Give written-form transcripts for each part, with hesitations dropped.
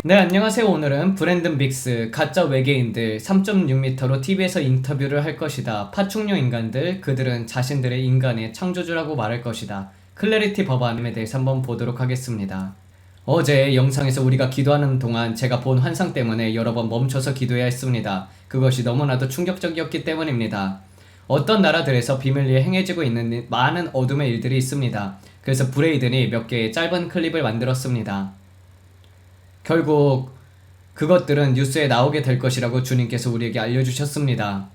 네, 안녕하세요. 오늘은 브랜든 빅스 가짜 외계인들 3.6m로 TV에서 인터뷰를 할 것이다. 파충류 인간들, 그들은 자신들의 인간의 창조주라고 말할 것이다. 클래리티 법안에 대해서 한번 보도록 하겠습니다. 어제 영상에서 우리가 기도하는 동안 제가 본 환상 때문에 여러 번 멈춰서 기도해야 했습니다. 그것이 너무나도 충격적이었기 때문입니다. 어떤 나라들에서 비밀리에 행해지고 있는 많은 어둠의 일들이 있습니다. 그래서 브레이든이 몇 개의 짧은 클립을 만들었습니다. 결국 그것들은 뉴스에 나오게 될 것이라고 주님께서 우리에게 알려주셨습니다.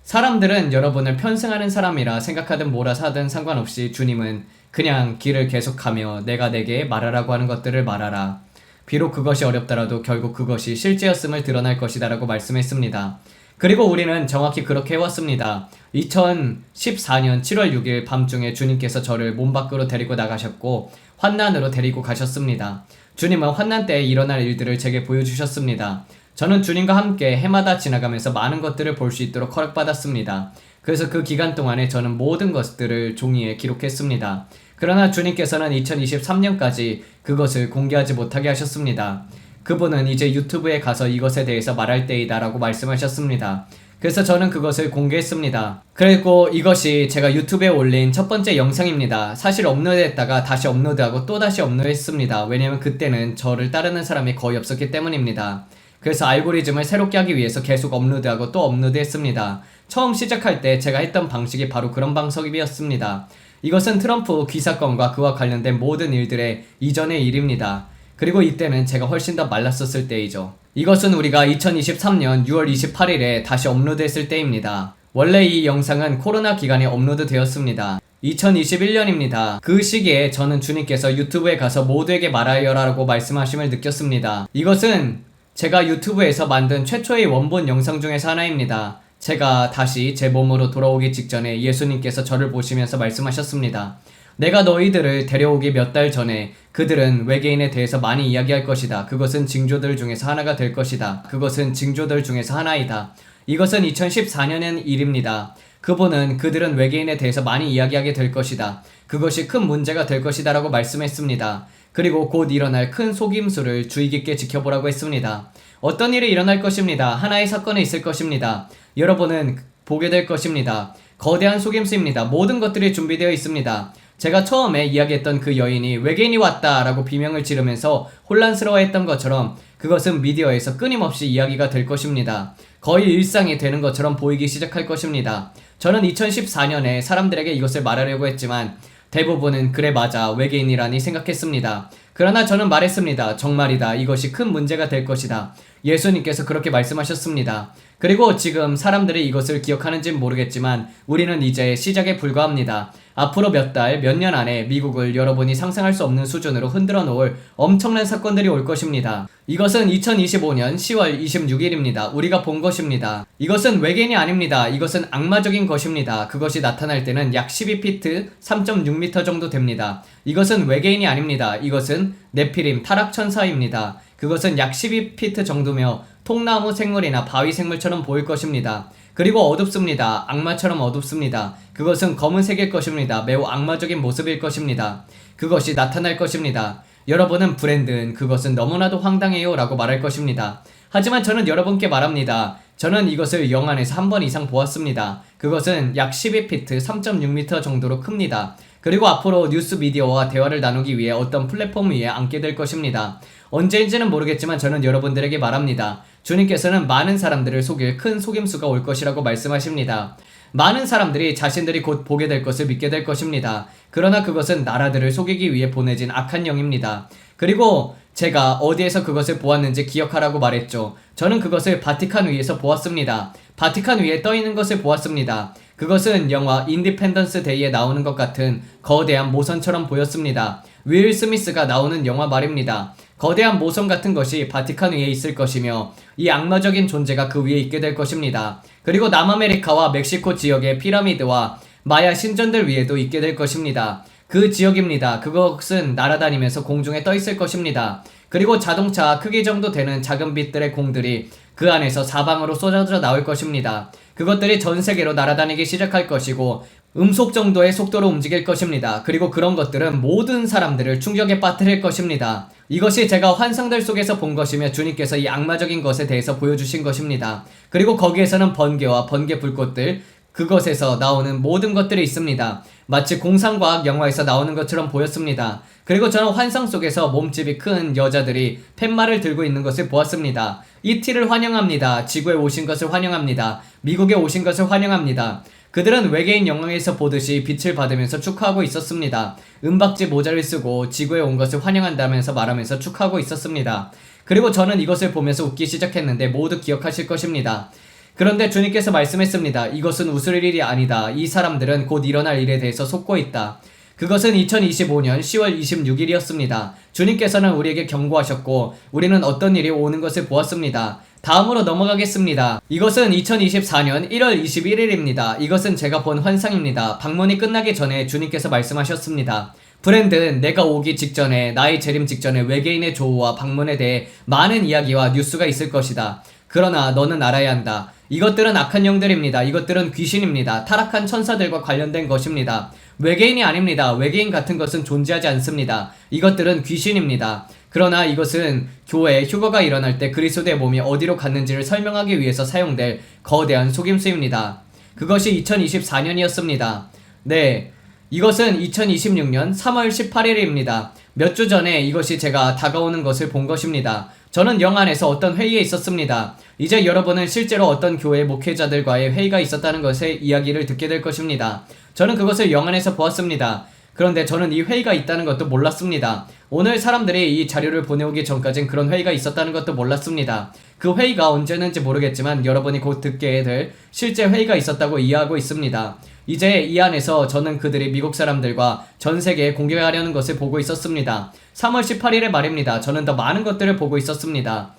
사람들은 여러분을 편승하는 사람이라 생각하든 뭐라 하든 상관없이 주님은 그냥 길을 계속가며 내가 내게 말하라고 하는 것들을 말하라. 비록 그것이 어렵더라도 결국 그것이 실제였음을 드러날 것이다 라고 말씀했습니다. 그리고 우리는 정확히 그렇게 해왔습니다. 2014년 7월 6일 밤중에 주님께서 저를 몸 밖으로 데리고 나가셨고 환난으로 데리고 가셨습니다. 주님은 환난 때에 일어날 일들을 제게 보여주셨습니다. 저는 주님과 함께 해마다 지나가면서 많은 것들을 볼 수 있도록 허락받았습니다. 그래서 그 기간 동안에 저는 모든 것들을 종이에 기록했습니다. 그러나 주님께서는 2023년까지 그것을 공개하지 못하게 하셨습니다. 그분은 이제 유튜브에 가서 이것에 대해서 말할 때이다 라고 말씀하셨습니다. 그래서 저는 그것을 공개했습니다. 그리고 이것이 제가 유튜브에 올린 첫 번째 영상입니다. 사실 업로드했다가 다시 업로드하고 또 다시 업로드했습니다. 왜냐면 그때는 저를 따르는 사람이 거의 없었기 때문입니다. 그래서 알고리즘을 새롭게 하기 위해서 계속 업로드하고 또 업로드했습니다. 처음 시작할 때 제가 했던 방식이 바로 그런 방식이었습니다. 이것은 트럼프 기사건과 그와 관련된 모든 일들의 이전의 일입니다. 그리고 이때는 제가 훨씬 더 말랐었을 때이죠. 이것은 우리가 2023년 6월 28일에 다시 업로드했을 때입니다. 원래 이 영상은 코로나 기간에 업로드 되었습니다. 2021년입니다. 그 시기에 저는 주님께서 유튜브에 가서 모두에게 말하여라 라고 말씀하심을 느꼈습니다. 이것은 제가 유튜브에서 만든 최초의 원본 영상 중에서 하나입니다. 제가 다시 제 몸으로 돌아오기 직전에 예수님께서 저를 보시면서 말씀하셨습니다. 내가 너희들을 데려오기 몇 달 전에 그들은 외계인에 대해서 많이 이야기할 것이다. 그것은 징조들 중에서 하나가 될 것이다. 그것은 징조들 중에서 하나이다. 이것은 2014년의 일입니다. 그들은 외계인에 대해서 많이 이야기하게 될 것이다. 그것이 큰 문제가 될 것이다 라고 말씀했습니다. 그리고 곧 일어날 큰 속임수를 주의 깊게 지켜보라고 했습니다. 어떤 일이 일어날 것입니다. 하나의 사건이 있을 것입니다. 여러분은 보게 될 것입니다. 거대한 속임수입니다. 모든 것들이 준비되어 있습니다. 제가 처음에 이야기했던 그 여인이 외계인이 왔다 라고 비명을 지르면서 혼란스러워했던 것처럼 그것은 미디어에서 끊임없이 이야기가 될 것입니다. 거의 일상이 되는 것처럼 보이기 시작할 것입니다. 저는 2014년에 사람들에게 이것을 말하려고 했지만 대부분은 그래 맞아 외계인이라니 생각했습니다. 그러나 저는 말했습니다. 정말이다. 이것이 큰 문제가 될 것이다. 예수님께서 그렇게 말씀하셨습니다. 그리고 지금 사람들이 이것을 기억하는지는 모르겠지만 우리는 이제 시작에 불과합니다. 앞으로 몇 달, 몇 년 안에 미국을 여러분이 상상할 수 없는 수준으로 흔들어 놓을 엄청난 사건들이 올 것입니다. 이것은 2025년 10월 26일입니다. 우리가 본 것입니다. 이것은 외계인이 아닙니다. 이것은 악마적인 것입니다. 그것이 나타날 때는 약 12피트 3.6m 정도 됩니다. 이것은 외계인이 아닙니다. 이것은 네피림 타락천사입니다. 그것은 약 12피트 정도며 통나무 생물이나 바위 생물처럼 보일 것입니다. 그리고 어둡습니다. 악마처럼 어둡습니다. 그것은 검은색일 것입니다. 매우 악마적인 모습일 것입니다. 그것이 나타날 것입니다. 여러분은 브랜든 그것은 너무나도 황당해요 라고 말할 것입니다. 하지만 저는 여러분께 말합니다. 저는 이것을 영안에서 한 번 이상 보았습니다. 그것은 약 12피트 3.6m 정도로 큽니다. 그리고 앞으로 뉴스 미디어와 대화를 나누기 위해 어떤 플랫폼 위에 앉게 될 것입니다. 언제인지는 모르겠지만 저는 여러분들에게 말합니다. 주님께서는 많은 사람들을 속일 큰 속임수가 올 것이라고 말씀하십니다. 많은 사람들이 자신들이 곧 보게 될 것을 믿게 될 것입니다. 그러나 그것은 나라들을 속이기 위해 보내진 악한 영입니다. 그리고 제가 어디에서 그것을 보았는지 기억하라고 말했죠. 저는 그것을 바티칸 위에서 보았습니다. 바티칸 위에 떠있는 것을 보았습니다. 그것은 영화 인디펜던스 데이에 나오는 것 같은 거대한 모선처럼 보였습니다. 윌 스미스가 나오는 영화 말입니다. 거대한 모선 같은 것이 바티칸 위에 있을 것이며 이 악마적인 존재가 그 위에 있게 될 것입니다. 그리고 남아메리카와 멕시코 지역의 피라미드와 마야 신전들 위에도 있게 될 것입니다. 그 지역입니다. 그것은 날아다니면서 공중에 떠 있을 것입니다. 그리고 자동차 크기 정도 되는 작은 빛들의 공들이 그 안에서 사방으로 쏟아져 나올 것입니다. 그것들이 전 세계로 날아다니기 시작할 것이고 음속 정도의 속도로 움직일 것입니다. 그리고 그런 것들은 모든 사람들을 충격에 빠뜨릴 것입니다. 이것이 제가 환상들 속에서 본 것이며 주님께서 이 악마적인 것에 대해서 보여주신 것입니다. 그리고 거기에서는 번개와 번개 불꽃들, 그것에서 나오는 모든 것들이 있습니다. 마치 공상과학 영화에서 나오는 것처럼 보였습니다. 그리고 저는 환상 속에서 몸집이 큰 여자들이 팻말을 들고 있는 것을 보았습니다. ET를 환영합니다. 지구에 오신 것을 환영합니다. 미국에 오신 것을 환영합니다. 그들은 외계인 영화에서 보듯이 빛을 받으면서 축하하고 있었습니다. 은박지 모자를 쓰고 지구에 온 것을 환영한다면서 말하면서 축하하고 있었습니다. 그리고 저는 이것을 보면서 웃기 시작했는데 모두 기억하실 것입니다. 그런데 주님께서 말씀했습니다. 이것은 웃을 일이 아니다. 이 사람들은 곧 일어날 일에 대해서 속고 있다. 그것은 2025년 10월 26일이었습니다. 주님께서는 우리에게 경고하셨고 우리는 어떤 일이 오는 것을 보았습니다. 다음으로 넘어가겠습니다. 이것은 2024년 1월 21일입니다. 이것은 제가 본 환상입니다. 방문이 끝나기 전에 주님께서 말씀하셨습니다. 브랜든, 내가 오기 직전에, 나의 재림 직전에 외계인의 조우와 방문에 대해 많은 이야기와 뉴스가 있을 것이다. 그러나 너는 알아야 한다. 이것들은 악한 영들입니다. 이것들은 귀신입니다. 타락한 천사들과 관련된 것입니다. 외계인이 아닙니다. 외계인 같은 것은 존재하지 않습니다. 이것들은 귀신입니다. 그러나 이것은 교회에 휴거가 일어날 때 그리스도의 몸이 어디로 갔는지를 설명하기 위해서 사용될 거대한 속임수입니다. 그것이 2024년이었습니다. 네, 이것은 2026년 3월 18일입니다. 몇 주 전에 이것이 제가 다가오는 것을 본 것입니다. 저는 영안에서 어떤 회의에 있었습니다. 이제 여러분은 실제로 어떤 교회 목회자들과의 회의가 있었다는 것의 이야기를 듣게 될 것입니다. 저는 그것을 영안에서 보았습니다. 그런데 저는 이 회의가 있다는 것도 몰랐습니다. 오늘 사람들이 이 자료를 보내오기 전까진 그런 회의가 있었다는 것도 몰랐습니다. 그 회의가 언제는지 모르겠지만 여러분이 곧 듣게 될 실제 회의가 있었다고 이해하고 있습니다. 이제 이 안에서 저는 그들이 미국 사람들과 전 세계에 공개하려는 것을 보고 있었습니다. 3월 18일의 말입니다. 저는 더 많은 것들을 보고 있었습니다.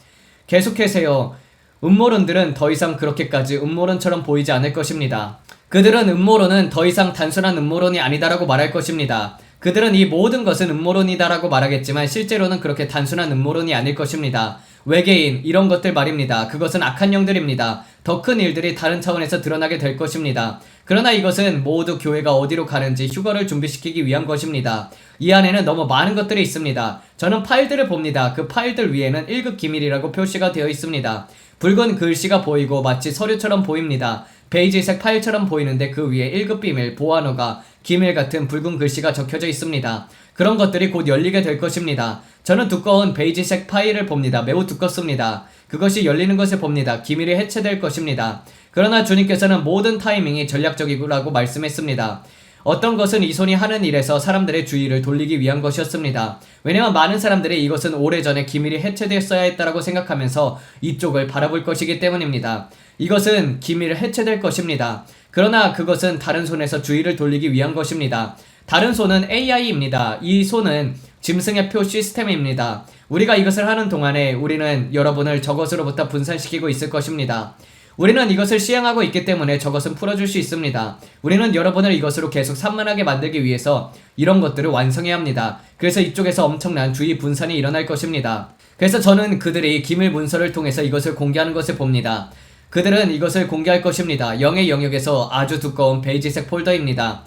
계속해서요. 음모론들은 더 이상 그렇게까지 음모론처럼 보이지 않을 것입니다. 그들은 음모론은 더 이상 단순한 음모론이 아니다라고 말할 것입니다. 그들은 이 모든 것은 음모론이다라고 말하겠지만 실제로는 그렇게 단순한 음모론이 아닐 것입니다. 외계인, 이런 것들 말입니다. 그것은 악한 영들입니다. 더 큰 일들이 다른 차원에서 드러나게 될 것입니다. 그러나 이것은 모두 교회가 어디로 가는지 휴거를 준비시키기 위한 것입니다. 이 안에는 너무 많은 것들이 있습니다. 저는 파일들을 봅니다. 그 파일들 위에는 1급 기밀이라고 표시가 되어 있습니다. 붉은 글씨가 보이고 마치 서류처럼 보입니다. 베이지색 파일처럼 보이는데 그 위에 1급 비밀, 보안어가, 기밀 같은 붉은 글씨가 적혀져 있습니다. 그런 것들이 곧 열리게 될 것입니다. 저는 두꺼운 베이지색 파일을 봅니다. 매우 두껍습니다. 그것이 열리는 것을 봅니다. 기밀이 해체될 것입니다. 그러나 주님께서는 모든 타이밍이 전략적이라고 말씀했습니다. 어떤 것은 이 손이 하는 일에서 사람들의 주의를 돌리기 위한 것이었습니다. 왜냐하면 많은 사람들이 이것은 오래전에 기밀이 해체됐어야 했다라고 생각하면서 이쪽을 바라볼 것이기 때문입니다. 이것은 기밀이 해체될 것입니다. 그러나 그것은 다른 손에서 주의를 돌리기 위한 것입니다. 다른 손은 AI입니다. 이 손은 짐승의 표 시스템입니다. 우리가 이것을 하는 동안에 우리는 여러분을 저것으로부터 분산시키고 있을 것입니다. 우리는 이것을 시행하고 있기 때문에 저것은 풀어줄 수 있습니다. 우리는 여러분을 이것으로 계속 산만하게 만들기 위해서 이런 것들을 완성해야 합니다. 그래서 이쪽에서 엄청난 주의 분산이 일어날 것입니다. 그래서 저는 그들이 기밀 문서를 통해서 이것을 공개하는 것을 봅니다. 그들은 이것을 공개할 것입니다. 영의 영역에서 아주 두꺼운 베이지색 폴더입니다.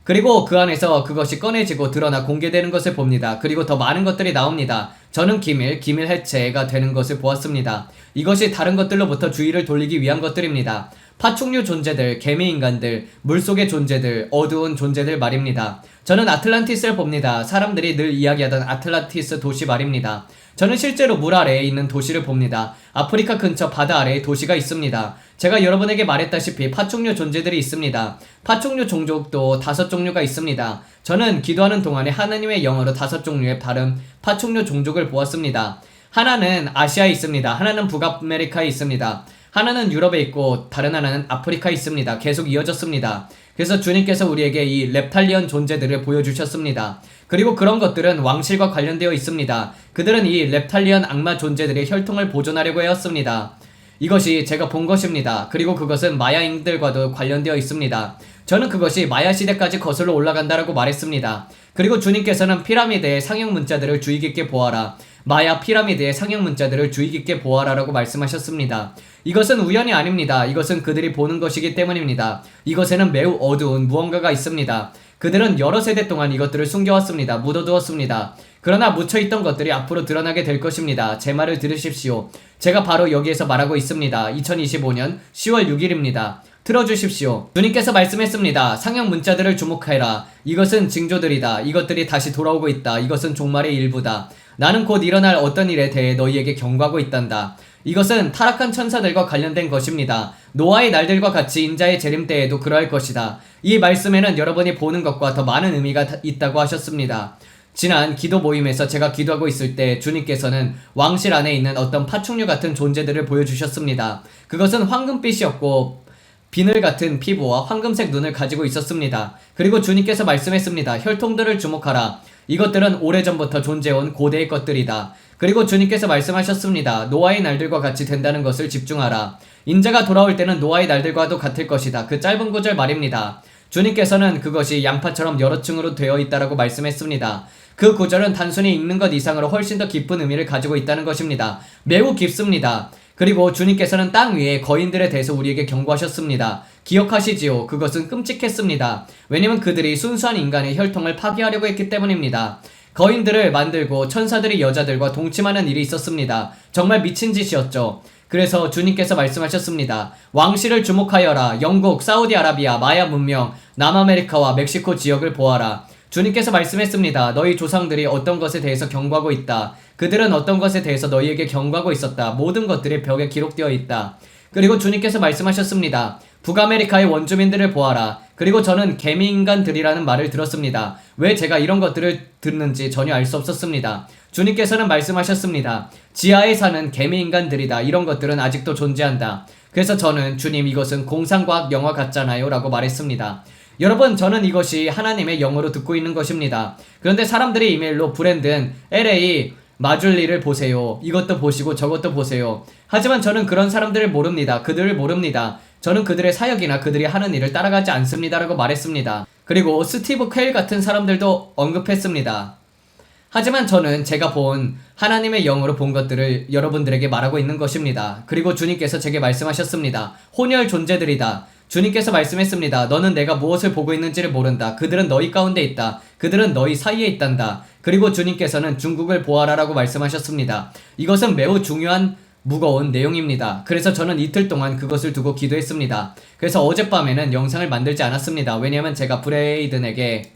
그리고 그 안에서 그것이 꺼내지고 드러나 공개되는 것을 봅니다. 그리고 더 많은 것들이 나옵니다. 저는 기밀 해체가 되는 것을 보았습니다. 이것이 다른 것들로부터 주의를 돌리기 위한 것들입니다. 파충류 존재들, 개미인간들, 물속의 존재들, 어두운 존재들 말입니다. 저는 아틀란티스를 봅니다. 사람들이 늘 이야기하던 아틀란티스 도시 말입니다. 저는 실제로 물 아래에 있는 도시를 봅니다. 아프리카 근처 바다 아래에 도시가 있습니다. 제가 여러분에게 말했다시피 파충류 존재들이 있습니다. 파충류 종족도 5종류가 있습니다. 저는 기도하는 동안에 하나님의 영어로 5종류의 다른 파충류 종족을 보았습니다. 하나는 아시아에 있습니다. 하나는 북아메리카에 있습니다. 하나는 유럽에 있고 다른 하나는 아프리카에 있습니다. 계속 이어졌습니다. 그래서 주님께서 우리에게 이 렙탈리언 존재들을 보여주셨습니다. 그리고 그런 것들은 왕실과 관련되어 있습니다. 그들은 이 렙탈리언 악마 존재들의 혈통을 보존하려고 하였습니다. 이것이 제가 본 것입니다. 그리고 그것은 마야인들과도 관련되어 있습니다. 저는 그것이 마야 시대까지 거슬러 올라간다라고 말했습니다. 그리고 주님께서는 피라미드의 상형 문자들을 주의 깊게 보아라. 마야 피라미드의 상형 문자들을 주의 깊게 보아라라고 말씀하셨습니다. 이것은 우연이 아닙니다. 이것은 그들이 보는 것이기 때문입니다. 이것에는 매우 어두운 무언가가 있습니다. 그들은 여러 세대 동안 이것들을 숨겨왔습니다. 묻어두었습니다. 그러나 묻혀있던 것들이 앞으로 드러나게 될 것입니다. 제 말을 들으십시오. 제가 바로 여기에서 말하고 있습니다. 2025년 10월 6일입니다. 틀어주십시오. 주님께서 말씀했습니다. 상형 문자들을 주목하여라. 이것은 징조들이다. 이것들이 다시 돌아오고 있다. 이것은 종말의 일부다. 나는 곧 일어날 어떤 일에 대해 너희에게 경고하고 있단다. 이것은 타락한 천사들과 관련된 것입니다. 노아의 날들과 같이 인자의 재림 때에도 그러할 것이다. 이 말씀에는 여러분이 보는 것과 더 많은 의미가 있다고 하셨습니다. 지난 기도 모임에서 제가 기도하고 있을 때 주님께서는 왕실 안에 있는 어떤 파충류 같은 존재들을 보여주셨습니다. 그것은 황금빛이었고 비늘 같은 피부와 황금색 눈을 가지고 있었습니다. 그리고 주님께서 말씀했습니다. 혈통들을 주목하라. 이것들은 오래전부터 존재해온 고대의 것들이다. 그리고 주님께서 말씀하셨습니다. 노아의 날들과 같이 된다는 것을 집중하라. 인자가 돌아올 때는 노아의 날들과도 같을 것이다. 그 짧은 구절 말입니다. 주님께서는 그것이 양파처럼 여러 층으로 되어 있다라고 말씀했습니다. 그 구절은 단순히 읽는 것 이상으로 훨씬 더 깊은 의미를 가지고 있다는 것입니다. 매우 깊습니다. 그리고 주님께서는 땅 위에 거인들에 대해서 우리에게 경고하셨습니다. 기억하시지요? 그것은 끔찍했습니다. 왜냐면 그들이 순수한 인간의 혈통을 파괴하려고 했기 때문입니다. 거인들을 만들고 천사들이 여자들과 동침하는 일이 있었습니다. 정말 미친 짓이었죠. 그래서 주님께서 말씀하셨습니다. 왕실을 주목하여라. 영국, 사우디아라비아, 마야 문명, 남아메리카와 멕시코 지역을 보아라. 주님께서 말씀했습니다. 너희 조상들이 어떤 것에 대해서 경고하고 있다. 그들은 어떤 것에 대해서 너희에게 경고하고 있었다. 모든 것들이 벽에 기록되어 있다. 그리고 주님께서 말씀하셨습니다. 북아메리카의 원주민들을 보아라. 그리고 저는 개미인간들이라는 말을 들었습니다. 왜 제가 이런 것들을 듣는지 전혀 알 수 없었습니다. 주님께서는 말씀하셨습니다. 지하에 사는 개미인간들이다. 이런 것들은 아직도 존재한다. 그래서 저는 주님 이것은 공상과학 영화 같잖아요 라고 말했습니다. 여러분 저는 이것이 하나님의 영어로 듣고 있는 것입니다. 그런데 사람들이 이메일로 브랜든 LA 마줄리를 보세요. 이것도 보시고 저것도 보세요. 하지만 저는 그런 사람들을 모릅니다. 그들을 모릅니다. 저는 그들의 사역이나 그들이 하는 일을 따라가지 않습니다 라고 말했습니다. 그리고 스티브 퀘일 같은 사람들도 언급했습니다. 하지만 저는 제가 본 하나님의 영으로 본 것들을 여러분들에게 말하고 있는 것입니다. 그리고 주님께서 제게 말씀하셨습니다. 혼혈 존재들이다. 주님께서 말씀했습니다. 너는 내가 무엇을 보고 있는지를 모른다. 그들은 너희 가운데 있다. 그들은 너희 사이에 있단다. 그리고 주님께서는 중국을 보아라라고 말씀하셨습니다. 이것은 매우 중요한 무거운 내용입니다. 그래서 저는 이틀 동안 그것을 두고 기도했습니다. 그래서 어젯밤에는 영상을 만들지 않았습니다. 왜냐하면 제가 브레이든에게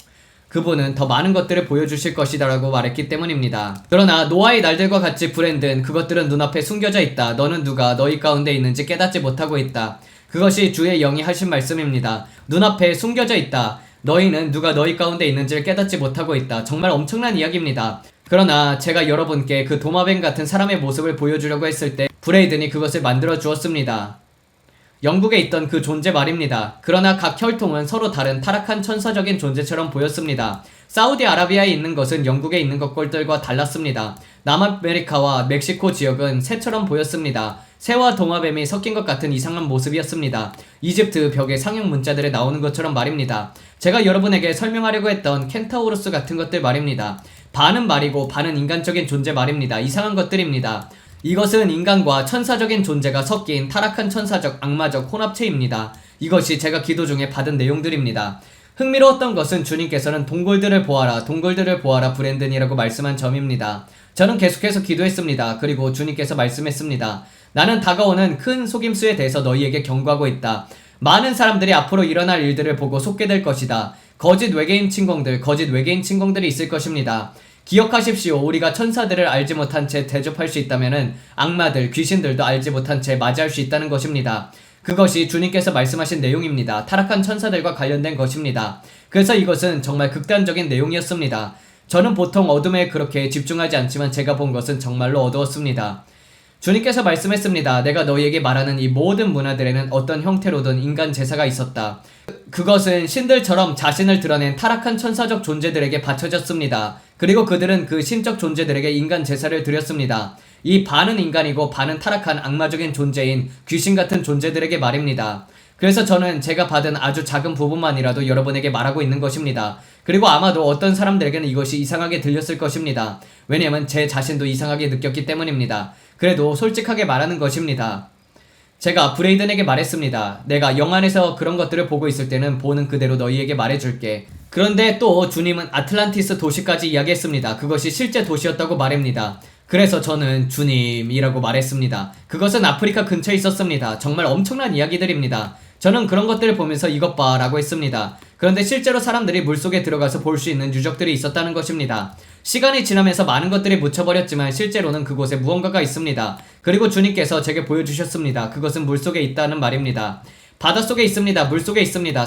그분은 더 많은 것들을 보여주실 것이다 라고 말했기 때문입니다. 그러나 노아의 날들과 같이 브랜든 그것들은 눈앞에 숨겨져 있다. 너는 누가 너희 가운데 있는지 깨닫지 못하고 있다. 그것이 주의 영이 하신 말씀입니다. 눈앞에 숨겨져 있다. 너희는 누가 너희 가운데 있는지를 깨닫지 못하고 있다. 정말 엄청난 이야기입니다. 그러나 제가 여러분께 그 도마뱀 같은 사람의 모습을 보여주려고 했을 때 브레이든이 그것을 만들어 주었습니다. 영국에 있던 그 존재 말입니다. 그러나 각 혈통은 서로 다른 타락한 천사적인 존재처럼 보였습니다. 사우디아라비아에 있는 것은 영국에 있는 것들과 달랐습니다. 남아메리카와 멕시코 지역은 새처럼 보였습니다. 새와 도마뱀이 섞인 것 같은 이상한 모습이었습니다. 이집트 벽에 상형 문자들에 나오는 것처럼 말입니다. 제가 여러분에게 설명하려고 했던 켄타우로스 같은 것들 말입니다. 반은 말이고 반은 인간적인 존재 말입니다. 이상한 것들입니다. 이것은 인간과 천사적인 존재가 섞인 타락한 천사적 악마적 혼합체입니다. 이것이 제가 기도 중에 받은 내용들입니다. 흥미로웠던 것은 주님께서는 동굴들을 보아라 브랜든이라고 말씀한 점입니다. 저는 계속해서 기도했습니다. 그리고 주님께서 말씀했습니다. 나는 다가오는 큰 속임수에 대해서 너희에게 경고하고 있다. 많은 사람들이 앞으로 일어날 일들을 보고 속게 될 것이다. 거짓 외계인 친공들이 있을 것입니다. 기억하십시오. 우리가 천사들을 알지 못한 채 대접할 수 있다면은 악마들, 귀신들도 알지 못한 채 맞이할 수 있다는 것입니다. 그것이 주님께서 말씀하신 내용입니다. 타락한 천사들과 관련된 것입니다. 그래서 이것은 정말 극단적인 내용이었습니다. 저는 보통 어둠에 그렇게 집중하지 않지만 제가 본 것은 정말로 어두웠습니다. 주님께서 말씀했습니다. 내가 너희에게 말하는 이 모든 문화들에는 어떤 형태로든 인간 제사가 있었다. 그것은 신들처럼 자신을 드러낸 타락한 천사적 존재들에게 바쳐졌습니다. 그리고 그들은 그 신적 존재들에게 인간 제사를 드렸습니다. 이 반은 인간이고 반은 타락한 악마적인 존재인 귀신 같은 존재들에게 말입니다. 그래서 저는 제가 받은 아주 작은 부분만이라도 여러분에게 말하고 있는 것입니다. 그리고 아마도 어떤 사람들에게는 이것이 이상하게 들렸을 것입니다. 왜냐하면 제 자신도 이상하게 느꼈기 때문입니다. 그래도 솔직하게 말하는 것입니다. 제가 브레이든에게 말했습니다. 내가 영안에서 그런 것들을 보고 있을 때는 보는 그대로 너희에게 말해줄게. 그런데 또 주님은 아틀란티스 도시까지 이야기했습니다. 그것이 실제 도시였다고 말합니다. 그래서 저는 주님이라고 말했습니다. 그것은 아프리카 근처에 있었습니다. 정말 엄청난 이야기들입니다. 저는 그런 것들을 보면서 이것 봐 라고 했습니다. 그런데 실제로 사람들이 물속에 들어가서 볼 수 있는 유적들이 있었다는 것입니다. 시간이 지나면서 많은 것들이 묻혀버렸지만 실제로는 그곳에 무언가가 있습니다. 그리고 주님께서 제게 보여주셨습니다. 그것은 물속에 있다는 말입니다. 바닷속에 있습니다. 물속에 있습니다.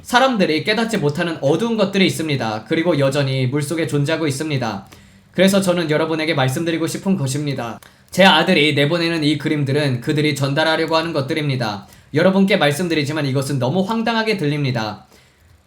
사람들이 깨닫지 못하는 어두운 것들이 있습니다. 그리고 여전히 물속에 존재하고 있습니다. 그래서 저는 여러분에게 말씀드리고 싶은 것입니다. 제 아들이 내보내는 이 그림들은 그들이 전달하려고 하는 것들입니다. 여러분께 말씀드리지만 이것은 너무 황당하게 들립니다.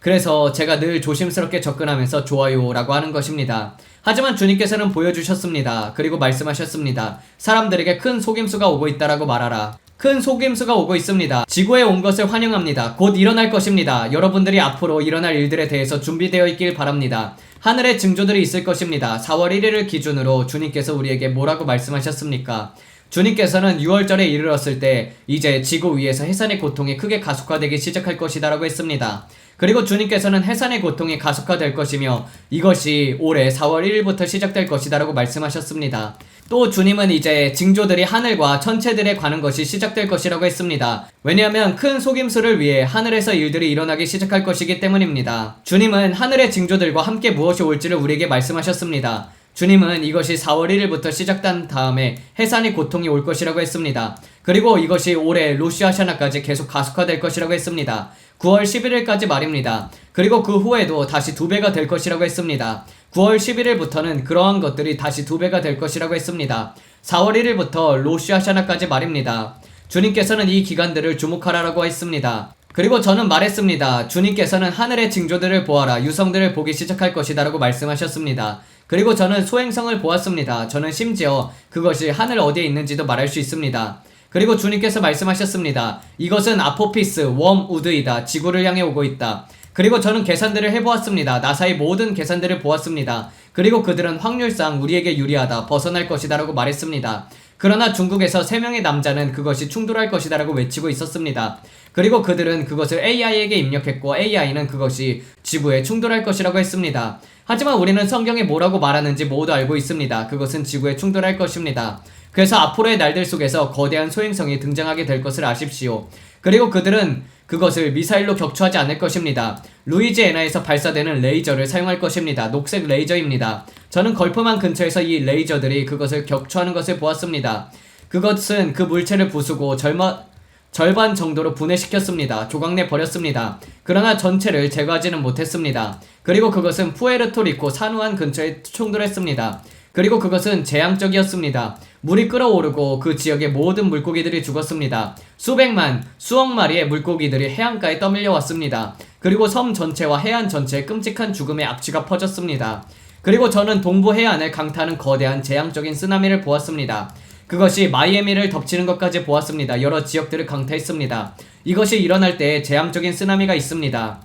그래서 제가 늘 조심스럽게 접근하면서 좋아요라고 하는 것입니다. 하지만 주님께서는 보여주셨습니다. 그리고 말씀하셨습니다. 사람들에게 큰 속임수가 오고 있다라고 말하라. 큰 속임수가 오고 있습니다. 지구에 온 것을 환영합니다. 곧 일어날 것입니다. 여러분들이 앞으로 일어날 일들에 대해서 준비되어 있길 바랍니다. 하늘의 징조들이 있을 것입니다. 4월 1일을 기준으로 주님께서 우리에게 뭐라고 말씀하셨습니까? 주님께서는 6월절에 이르렀을 때 이제 지구 위에서 해산의 고통이 크게 가속화되기 시작할 것이다 라고 했습니다. 그리고 주님께서는 해산의 고통이 가속화될 것이며 이것이 올해 4월 1일부터 시작될 것이다 라고 말씀하셨습니다. 또 주님은 이제 징조들이 하늘과 천체들에 관한 것이 시작될 것이라고 했습니다. 왜냐하면 큰 속임수를 위해 하늘에서 일들이 일어나기 시작할 것이기 때문입니다. 주님은 하늘의 징조들과 함께 무엇이 올지를 우리에게 말씀하셨습니다. 주님은 이것이 4월 1일부터 시작된 다음에 해산의 고통이 올 것이라고 했습니다. 그리고 이것이 올해 로시아샤나까지 계속 가속화될 것이라고 했습니다. 9월 11일까지 말입니다. 그리고 그 후에도 다시 2배가 될 것이라고 했습니다. 9월 11일부터는 그러한 것들이 다시 2배가 될 것이라고 했습니다. 4월 1일부터 로시아샤나까지 말입니다. 주님께서는 이 기간들을 주목하라고 했습니다. 그리고 저는 말했습니다. 주님께서는 하늘의 징조들을 보아라. 유성들을 보기 시작할 것이다 라고 말씀하셨습니다. 그리고 저는 소행성을 보았습니다. 저는 심지어 그것이 하늘 어디에 있는지도 말할 수 있습니다. 그리고 주님께서 말씀하셨습니다. 이것은 아포피스, 웜우드이다. 지구를 향해 오고 있다. 그리고 저는 계산들을 해보았습니다. 나사의 모든 계산들을 보았습니다. 그리고 그들은 확률상 우리에게 유리하다. 벗어날 것이다 라고 말했습니다. 그러나 중국에서 3명의 남자는 그것이 충돌할 것이다 라고 외치고 있었습니다. 그리고 그들은 그것을 AI에게 입력했고 AI는 그것이 지구에 충돌할 것이라고 했습니다. 하지만 우리는 성경에 뭐라고 말하는지 모두 알고 있습니다. 그것은 지구에 충돌할 것입니다. 그래서 앞으로의 날들 속에서 거대한 소행성이 등장하게 될 것을 아십시오. 그리고 그들은 그것을 미사일로 격추하지 않을 것입니다. 루이지애나에서 발사되는 레이저를 사용할 것입니다. 녹색 레이저입니다. 저는 걸프만 근처에서 이 레이저들이 그것을 격추하는 것을 보았습니다. 그것은 그 물체를 부수고 절반 정도로 분해시켰습니다. 조각내 버렸습니다. 그러나 전체를 제거하지는 못했습니다. 그리고 그것은 푸에르토리코 산후안 근처에 충돌했습니다. 그리고 그것은 재앙적이었습니다. 물이 끓어오르고 그 지역의 모든 물고기들이 죽었습니다. 수백만, 수억 마리의 물고기들이 해안가에 떠밀려 왔습니다. 그리고 섬 전체와 해안 전체에 끔찍한 죽음의 악취가 퍼졌습니다. 그리고 저는 동부 해안을 강타하는 거대한 재앙적인 쓰나미를 보았습니다. 그것이 마이애미를 덮치는 것까지 보았습니다. 여러 지역들을 강타했습니다. 이것이 일어날 때 재앙적인 쓰나미가 있습니다.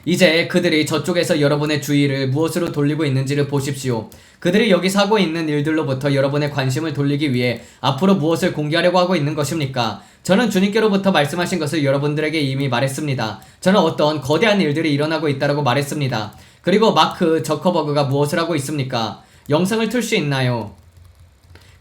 이제 그들이 저쪽에서 여러분의 주의를 무엇으로 돌리고 있는지를 보십시오. 그들이 여기서 하고 있는 일들로부터 여러분의 관심을 돌리기 위해 앞으로 무엇을 공개하려고 하고 있는 것입니까? 저는 주님께로부터 말씀하신 것을 여러분들에게 이미 말했습니다. 저는 어떤 거대한 일들이 일어나고 있다고 말했습니다. 그리고 마크 저커버그가 무엇을 하고 있습니까? 영상을 틀 수 있나요?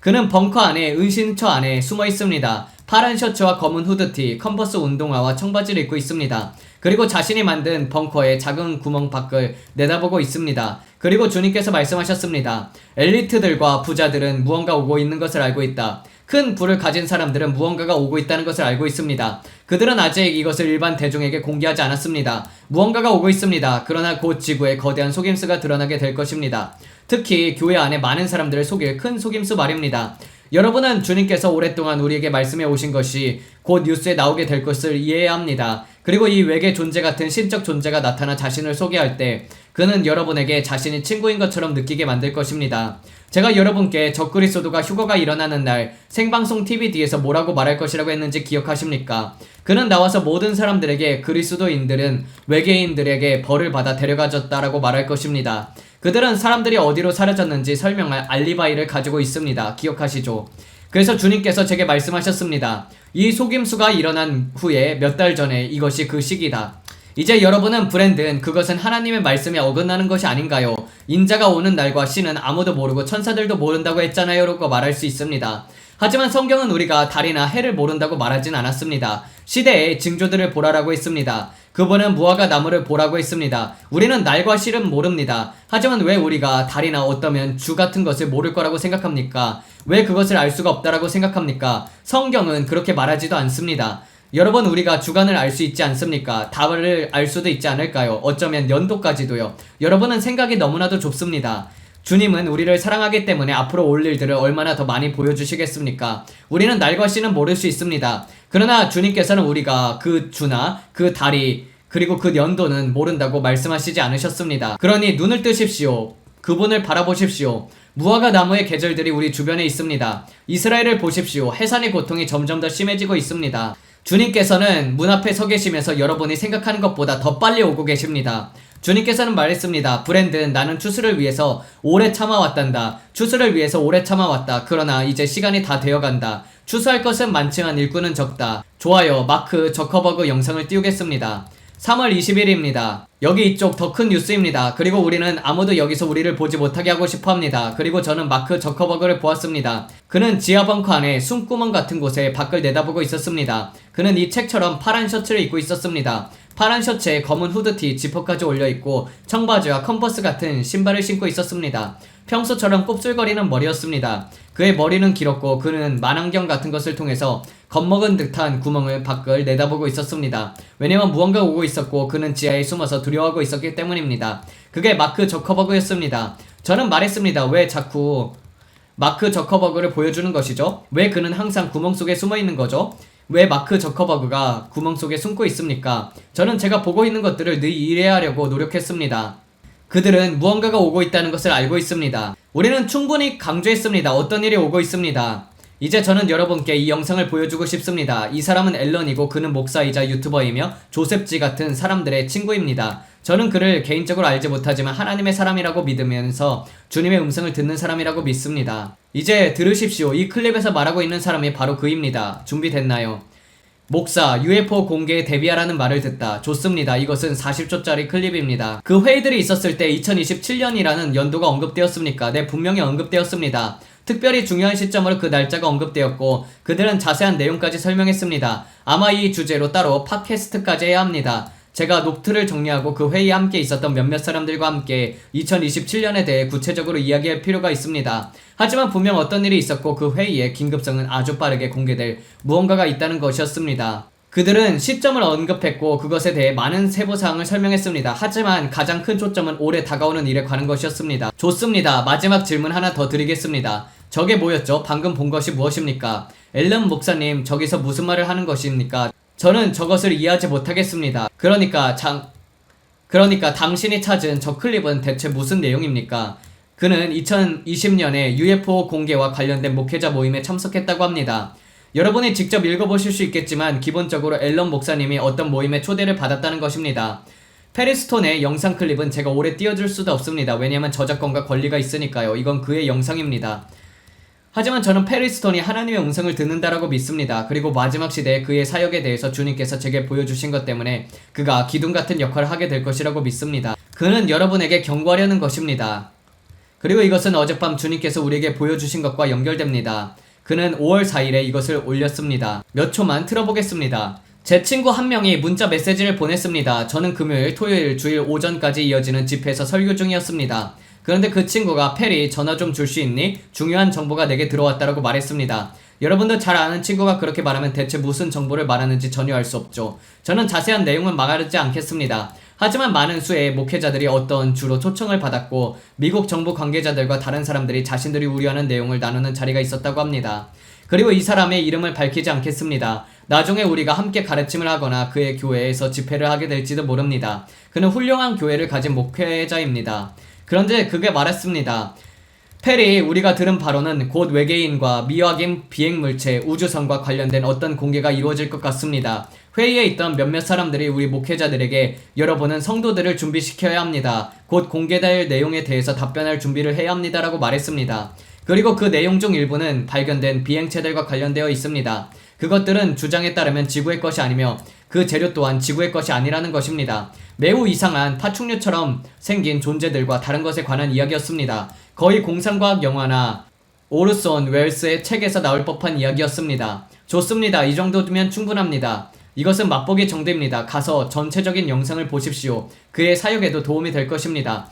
그는 벙커 안에 은신처 안에 숨어 있습니다. 파란 셔츠와 검은 후드티, 컨버스 운동화와 청바지를 입고 있습니다. 그리고 자신이 만든 벙커의 작은 구멍 밖을 내다보고 있습니다. 그리고 주님께서 말씀하셨습니다. 엘리트들과 부자들은 무언가 오고 있는 것을 알고 있다. 큰 부를 가진 사람들은 무언가가 오고 있다는 것을 알고 있습니다. 그들은 아직 이것을 일반 대중에게 공개하지 않았습니다. 무언가가 오고 있습니다. 그러나 곧 지구에 거대한 속임수가 드러나게 될 것입니다. 특히 교회 안에 많은 사람들을 속일 큰 속임수 말입니다. 여러분은 주님께서 오랫동안 우리에게 말씀해 오신 것이 곧 뉴스에 나오게 될 것을 이해해야 합니다. 그리고 이 외계 존재 같은 신적 존재가 나타나 자신을 소개할 때 그는 여러분에게 자신이 친구인 것처럼 느끼게 만들 것입니다. 제가 여러분께 적그리스도가 휴거가 일어나는 날 생방송 TVD에서 뭐라고 말할 것이라고 했는지 기억하십니까? 그는 나와서 모든 사람들에게 그리스도인들은 외계인들에게 벌을 받아 데려가졌다라고 말할 것입니다. 그들은 사람들이 어디로 사라졌는지 설명할 알리바이를 가지고 있습니다. 기억하시죠? 그래서 주님께서 제게 말씀하셨습니다. 이 속임수가 일어난 후에 몇 달 전에 이것이 그 시기다. 이제 여러분은 브랜든 그것은 하나님의 말씀에 어긋나는 것이 아닌가요? 인자가 오는 날과 시는 아무도 모르고 천사들도 모른다고 했잖아요 라고 말할 수 있습니다. 하지만 성경은 우리가 달이나 해를 모른다고 말하진 않았습니다. 시대의 징조들을 보라라고 했습니다. 그분은 무화과 나무를 보라고 했습니다. 우리는 날과 실은 모릅니다. 하지만 왜 우리가 달이나 어떠면 주 같은 것을 모를 거라고 생각합니까? 왜 그것을 알 수가 없다라고 생각합니까? 성경은 그렇게 말하지도 않습니다. 여러분, 우리가 주간을 알 수 있지 않습니까? 달을 알 수도 있지 않을까요? 어쩌면 연도까지도요. 여러분은 생각이 너무나도 좁습니다. 주님은 우리를 사랑하기 때문에 앞으로 올 일들을 얼마나 더 많이 보여주시겠습니까? 우리는 날과 시는 모를 수 있습니다. 그러나 주님께서는 우리가 그 주나 그 달이 그리고 그 연도는 모른다고 말씀하시지 않으셨습니다. 그러니 눈을 뜨십시오. 그분을 바라보십시오. 무화과 나무의 계절들이 우리 주변에 있습니다. 이스라엘을 보십시오. 해산의 고통이 점점 더 심해지고 있습니다. 주님께서는 문 앞에 서 계시면서 여러분이 생각하는 것보다 더 빨리 오고 계십니다. 주님께서는 말했습니다. 브랜든, 나는 추수를 위해서 오래 참아왔단다. 추수를 위해서 오래 참아왔다. 그러나 이제 시간이 다 되어간다. 추수할 것은 많지만 일꾼은 적다. 좋아요. 마크 저커버그 영상을 띄우겠습니다. 3월 20일입니다. 여기 이쪽 더 큰 뉴스입니다. 그리고 우리는 아무도 여기서 우리를 보지 못하게 하고 싶어합니다. 그리고 저는 마크 저커버그를 보았습니다. 그는 지하 벙커 안에 숨구멍 같은 곳에 밖을 내다보고 있었습니다. 그는 이 책처럼 파란 셔츠를 입고 있었습니다. 파란 셔츠에 검은 후드티, 지퍼까지 올려있고 청바지와 컨버스 같은 신발을 신고 있었습니다. 평소처럼 곱슬거리는 머리였습니다. 그의 머리는 길었고 그는 만안경 같은 것을 통해서 겁먹은 듯한 구멍을 밖을 내다보고 있었습니다. 왜냐면 무언가 오고 있었고 그는 지하에 숨어서 두려워하고 있었기 때문입니다. 그게 마크 저커버그였습니다. 저는 말했습니다. 왜 자꾸 마크 저커버그를 보여주는 것이죠? 왜 그는 항상 구멍 속에 숨어 있는 거죠? 왜 마크 저커버그가 구멍 속에 숨고 있습니까? 저는 제가 보고 있는 것들을 늘 이해하려고 노력했습니다. 그들은 무언가가 오고 있다는 것을 알고 있습니다. 우리는 충분히 강조했습니다. 어떤 일이 오고 있습니다. 이제 저는 여러분께 이 영상을 보여주고 싶습니다. 이 사람은 앨런이고 그는 목사이자 유튜버이며 조셉지 같은 사람들의 친구입니다. 저는 그를 개인적으로 알지 못하지만 하나님의 사람이라고 믿으면서 주님의 음성을 듣는 사람이라고 믿습니다. 이제 들으십시오. 이 클립에서 말하고 있는 사람이 바로 그입니다. 준비됐나요? 목사, UFO 공개에 대비하라는 말을 듣다. 좋습니다. 이것은 40초짜리 클립입니다. 그 회의들이 있었을 때 2027년이라는 연도가 언급되었습니까? 네, 분명히 언급되었습니다. 특별히 중요한 시점으로 그 날짜가 언급되었고 그들은 자세한 내용까지 설명했습니다. 아마 이 주제로 따로 팟캐스트까지 해야 합니다. 제가 노트를 정리하고 그 회의에 함께 있었던 몇몇 사람들과 함께 2027년에 대해 구체적으로 이야기할 필요가 있습니다. 하지만 분명 어떤 일이 있었고 그 회의의 긴급성은 아주 빠르게 공개될 무언가가 있다는 것이었습니다. 그들은 시점을 언급했고 그것에 대해 많은 세부사항을 설명했습니다. 하지만 가장 큰 초점은 올해 다가오는 일에 관한 것이었습니다. 좋습니다. 마지막 질문 하나 더 드리겠습니다. 저게 뭐였죠? 방금 본 것이 무엇입니까? 앨런 목사님, 저기서 무슨 말을 하는 것입니까? 저는 저것을 이해하지 못하겠습니다. 그러니까 당신이 찾은 저 클립은 대체 무슨 내용입니까? 그는 2020년에 UFO 공개와 관련된 목회자 모임에 참석했다고 합니다. 여러분이 직접 읽어보실 수 있겠지만 기본적으로 앨런 목사님이 어떤 모임에 초대를 받았다는 것입니다. 페리스톤의 영상 클립은 제가 오래 띄워줄 수도 없습니다. 왜냐하면 저작권과 권리가 있으니까요. 이건 그의 영상입니다. 하지만 저는 페리스톤이 하나님의 음성을 듣는다라고 믿습니다. 그리고 마지막 시대에 그의 사역에 대해서 주님께서 제게 보여주신 것 때문에 그가 기둥 같은 역할을 하게 될 것이라고 믿습니다. 그는 여러분에게 경고하려는 것입니다. 그리고 이것은 어젯밤 주님께서 우리에게 보여주신 것과 연결됩니다. 그는 5월 4일에 이것을 올렸습니다. 몇 초만 틀어보겠습니다. 제 친구 한 명이 문자 메시지를 보냈습니다. 저는 금요일, 토요일, 주일 오전까지 이어지는 집회에서 설교 중이었습니다. 그런데 그 친구가 페리 전화 좀 줄 수 있니? 중요한 정보가 내게 들어왔다라고 말했습니다. 여러분도 잘 아는 친구가 그렇게 말하면 대체 무슨 정보를 말하는지 전혀 알 수 없죠. 저는 자세한 내용은 말하지 않겠습니다. 하지만 많은 수의 목회자들이 어떤 주로 초청을 받았고 미국 정부 관계자들과 다른 사람들이 자신들이 우려하는 내용을 나누는 자리가 있었다고 합니다. 그리고 이 사람의 이름을 밝히지 않겠습니다. 나중에 우리가 함께 가르침을 하거나 그의 교회에서 집회를 하게 될지도 모릅니다. 그는 훌륭한 교회를 가진 목회자입니다. 그런데 그게 말했습니다. 페리, 우리가 들은 바로는 곧 외계인과 미확인 비행물체, 우주선과 관련된 어떤 공개가 이루어질 것 같습니다. 회의에 있던 몇몇 사람들이 우리 목회자들에게 여러분은 성도들을 준비시켜야 합니다. 곧 공개될 내용에 대해서 답변할 준비를 해야 합니다라고 말했습니다. 그리고 그 내용 중 일부는 발견된 비행체들과 관련되어 있습니다. 그것들은 주장에 따르면 지구의 것이 아니며 그 재료 또한 지구의 것이 아니라는 것입니다. 매우 이상한 파충류처럼 생긴 존재들과 다른 것에 관한 이야기였습니다. 거의 공상과학 영화나 오르손 웰스의 책에서 나올 법한 이야기였습니다. 좋습니다. 이 정도면 충분합니다. 이것은 맛보기 정도입니다. 가서 전체적인 영상을 보십시오. 그의 사역에도 도움이 될 것입니다.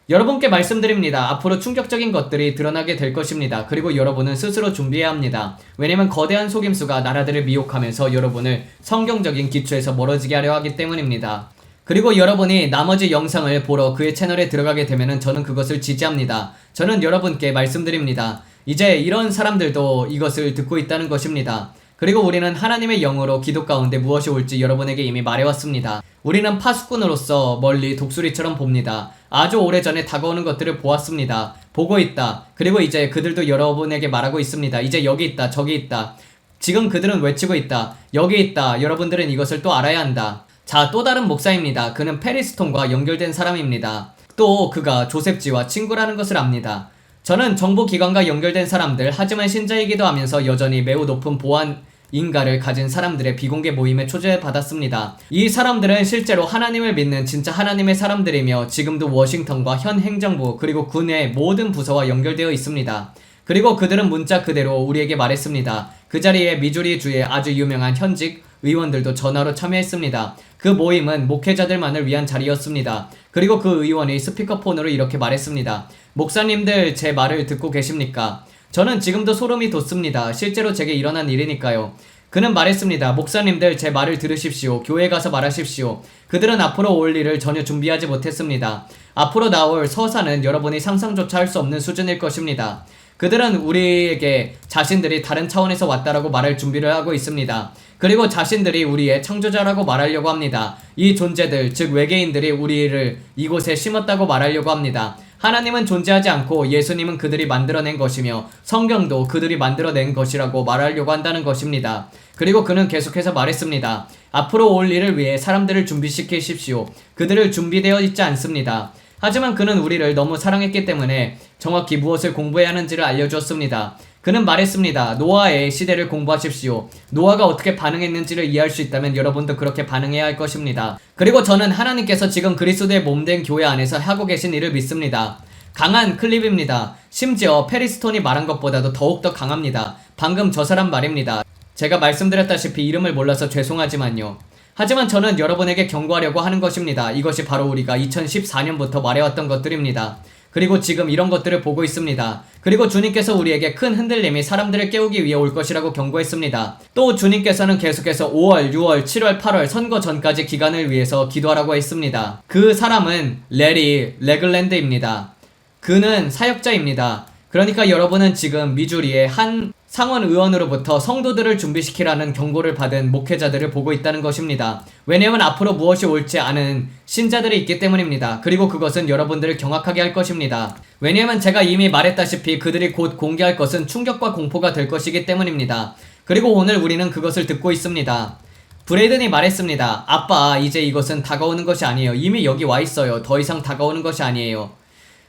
여러분께 말씀드립니다. 앞으로 충격적인 것들이 드러나게 될 것입니다. 그리고 여러분은 스스로 준비해야 합니다. 왜냐면 거대한 속임수가 나라들을 미혹하면서 여러분을 성경적인 기초에서 멀어지게 하려 하기 때문입니다. 그리고 여러분이 나머지 영상을 보러 그의 채널에 들어가게 되면 저는 그것을 지지합니다. 저는 여러분께 말씀드립니다. 이제 이런 사람들도 이것을 듣고 있다는 것입니다. 그리고 우리는 하나님의 영으로 기도 가운데 무엇이 올지 여러분에게 이미 말해왔습니다. 우리는 파수꾼으로서 멀리 독수리처럼 봅니다. 아주 오래전에 다가오는 것들을 보았습니다. 보고 있다. 그리고 이제 그들도 여러분에게 말하고 있습니다. 이제 여기 있다. 저기 있다. 지금 그들은 외치고 있다. 여기 있다. 여러분들은 이것을 또 알아야 한다. 자, 또 다른 목사입니다. 그는 페리스톤과 연결된 사람입니다. 또 그가 조셉지와 친구라는 것을 압니다. 저는 정보기관과 연결된 사람들, 하지만 신자이기도 하면서 여전히 매우 높은 보안 인가를 가진 사람들의 비공개 모임에 초대받았습니다. 이 사람들은 실제로 하나님을 믿는 진짜 하나님의 사람들이며 지금도 워싱턴과 현 행정부 그리고 군의 모든 부서와 연결되어 있습니다. 그리고 그들은 문자 그대로 우리에게 말했습니다. 그 자리에 미주리주의 아주 유명한 현직 의원들도 전화로 참여했습니다. 그 모임은 목회자들만을 위한 자리였습니다. 그리고 그 의원이 스피커폰으로 이렇게 말했습니다. 목사님들 제 말을 듣고 계십니까? 저는 지금도 소름이 돋습니다. 실제로 제게 일어난 일이니까요. 그는 말했습니다. 목사님들 제 말을 들으십시오. 교회 가서 말하십시오. 그들은 앞으로 올 일을 전혀 준비하지 못했습니다. 앞으로 나올 서사는 여러분이 상상조차 할 수 없는 수준일 것입니다. 그들은 우리에게 자신들이 다른 차원에서 왔다라고 말할 준비를 하고 있습니다. 그리고 자신들이 우리의 창조자라고 말하려고 합니다. 이 존재들, 즉 외계인들이 우리를 이곳에 심었다고 말하려고 합니다. 하나님은 존재하지 않고 예수님은 그들이 만들어낸 것이며 성경도 그들이 만들어낸 것이라고 말하려고 한다는 것입니다. 그리고 그는 계속해서 말했습니다. 앞으로 올 일을 위해 사람들을 준비시키십시오. 그들을 준비되어 있지 않습니다. 하지만 그는 우리를 너무 사랑했기 때문에 정확히 무엇을 공부해야 하는지를 알려주었습니다. 그는 말했습니다. 노아의 시대를 공부하십시오. 노아가 어떻게 반응했는지를 이해할 수 있다면 여러분도 그렇게 반응해야 할 것입니다. 그리고 저는 하나님께서 지금 그리스도의 몸된 교회 안에서 하고 계신 일을 믿습니다. 강한 클립입니다. 심지어 페리스톤이 말한 것보다도 더욱더 강합니다. 방금 저 사람 말입니다. 제가 말씀드렸다시피 이름을 몰라서 죄송하지만요. 하지만 저는 여러분에게 경고하려고 하는 것입니다. 이것이 바로 우리가 2014년부터 말해왔던 것들입니다. 그리고 지금 이런 것들을 보고 있습니다. 그리고 주님께서 우리에게 큰 흔들림이 사람들을 깨우기 위해 올 것이라고 경고했습니다. 또 주님께서는 계속해서 5월, 6월, 7월, 8월 선거 전까지 기간을 위해서 기도하라고 했습니다. 그 사람은 레리 레글랜드입니다. 그는 사역자입니다. 그러니까 여러분은 지금 미주리의 한 상원 의원으로부터 성도들을 준비시키라는 경고를 받은 목회자들을 보고 있다는 것입니다. 왜냐하면 앞으로 무엇이 옳지 않은 신자들이 있기 때문입니다. 그리고 그것은 여러분들을 경악하게 할 것입니다. 왜냐하면 제가 이미 말했다시피 그들이 곧 공개할 것은 충격과 공포가 될 것이기 때문입니다. 그리고 오늘 우리는 그것을 듣고 있습니다. 브레이든이 말했습니다. 아빠, 이제 이것은 다가오는 것이 아니에요. 이미 여기 와 있어요. 더 이상 다가오는 것이 아니에요.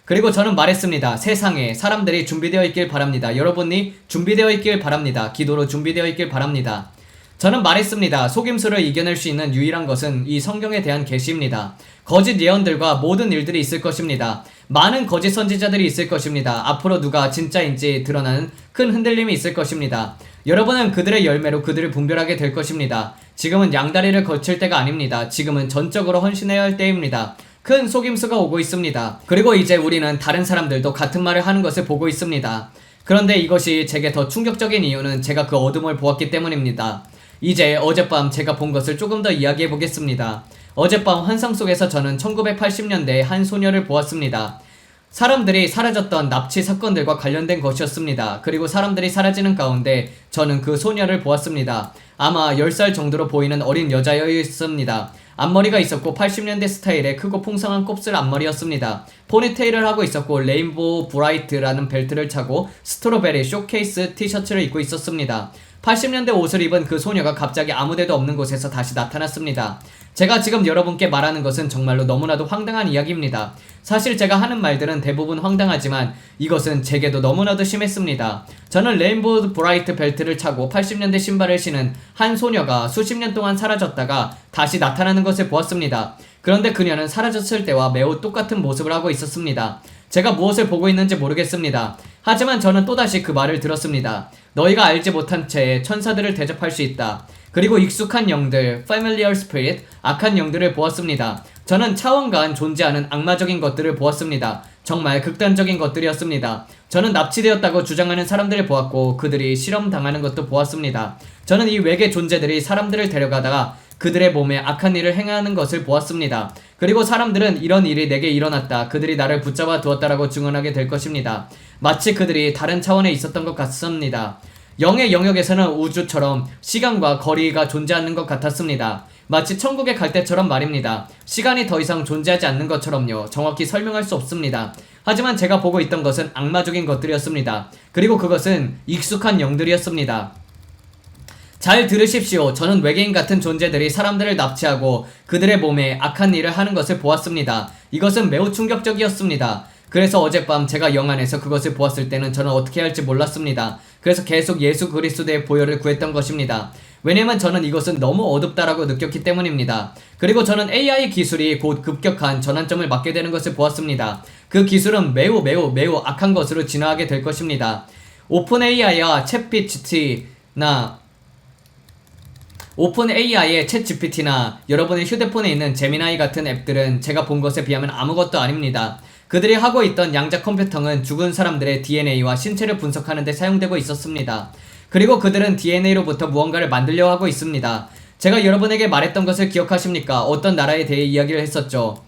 그리고 저는 말했습니다. 세상에 사람들이 준비되어 있길 바랍니다. 여러분이 준비되어 있길 바랍니다. 기도로 준비되어 있길 바랍니다. 저는 말했습니다. 속임수를 이겨낼 수 있는 유일한 것은 이 성경에 대한 계시입니다. 거짓 예언들과 모든 일들이 있을 것입니다. 많은 거짓 선지자들이 있을 것입니다. 앞으로 누가 진짜인지 드러나는 큰 흔들림이 있을 것입니다. 여러분은 그들의 열매로 그들을 분별하게 될 것입니다. 지금은 양다리를 거칠 때가 아닙니다. 지금은 전적으로 헌신해야 할 때입니다. 큰 속임수가 오고 있습니다. 그리고 이제 우리는 다른 사람들도 같은 말을 하는 것을 보고 있습니다. 그런데 이것이 제게 더 충격적인 이유는 제가 그 어둠을 보았기 때문입니다. 이제 어젯밤 제가 본 것을 조금 더 이야기해 보겠습니다. 어젯밤 환상 속에서 저는 1980년대의 한 소녀를 보았습니다. 사람들이 사라졌던 납치 사건들과 관련된 것이었습니다. 그리고 사람들이 사라지는 가운데 저는 그 소녀를 보았습니다. 아마 10살 정도로 보이는 어린 여자였습니다. 앞머리가 있었고 80년대 스타일의 크고 풍성한 곱슬 앞머리였습니다. 포니테일을 하고 있었고 레인보우 브라이트라는 벨트를 차고 스트로베리 쇼케이스 티셔츠를 입고 있었습니다. 80년대 옷을 입은 그 소녀가 갑자기 아무데도 없는 곳에서 다시 나타났습니다. 제가 지금 여러분께 말하는 것은 정말로 너무나도 황당한 이야기입니다. 사실 제가 하는 말들은 대부분 황당하지만 이것은 제게도 너무나도 심했습니다. 저는 레인보우 브라이트 벨트를 차고 80년대 신발을 신은 한 소녀가 수십 년 동안 사라졌다가 다시 나타나는 것을 보았습니다. 그런데 그녀는 사라졌을 때와 매우 똑같은 모습을 하고 있었습니다. 제가 무엇을 보고 있는지 모르겠습니다. 하지만 저는 또다시 그 말을 들었습니다. 너희가 알지 못한 채 천사들을 대접할 수 있다. 그리고 익숙한 영들, familiar spirit, 악한 영들을 보았습니다. 저는 차원간 존재하는 악마적인 것들을 보았습니다. 정말 극단적인 것들이었습니다. 저는 납치되었다고 주장하는 사람들을 보았고 그들이 실험당하는 것도 보았습니다. 저는 이 외계 존재들이 사람들을 데려가다가 그들의 몸에 악한 일을 행하는 것을 보았습니다. 그리고 사람들은 이런 일이 내게 일어났다. 그들이 나를 붙잡아 두었다라고 증언하게 될 것입니다. 마치 그들이 다른 차원에 있었던 것 같습니다. 영의 영역에서는 우주처럼 시간과 거리가 존재하는 것 같았습니다. 마치 천국에 갈 때처럼 말입니다. 시간이 더 이상 존재하지 않는 것처럼요. 정확히 설명할 수 없습니다. 하지만 제가 보고 있던 것은 악마적인 것들이었습니다. 그리고 그것은 익숙한 영들이었습니다. 잘 들으십시오. 저는 외계인 같은 존재들이 사람들을 납치하고 그들의 몸에 악한 일을 하는 것을 보았습니다. 이것은 매우 충격적이었습니다. 그래서 어젯밤 제가 영안에서 그것을 보았을 때는 저는 어떻게 할지 몰랐습니다. 그래서 계속 예수 그리스도의 보혈을 구했던 것입니다. 왜냐면 저는 이것은 너무 어둡다라고 느꼈기 때문입니다. 그리고 저는 AI 기술이 곧 급격한 전환점을 맞게 되는 것을 보았습니다. 그 기술은 매우 악한 것으로 진화하게 될 것입니다. 오픈 AI와 오픈AI의 챗GPT나 여러분의 휴대폰에 있는 제미나이 같은 앱들은 제가 본 것에 비하면 아무것도 아닙니다. 그들이 하고 있던 양자 컴퓨터는 죽은 사람들의 DNA와 신체를 분석하는 데 사용되고 있었습니다. 그리고 그들은 DNA로부터 무언가를 만들려 하고 있습니다. 제가 여러분에게 말했던 것을 기억하십니까? 어떤 나라에 대해 이야기를 했었죠.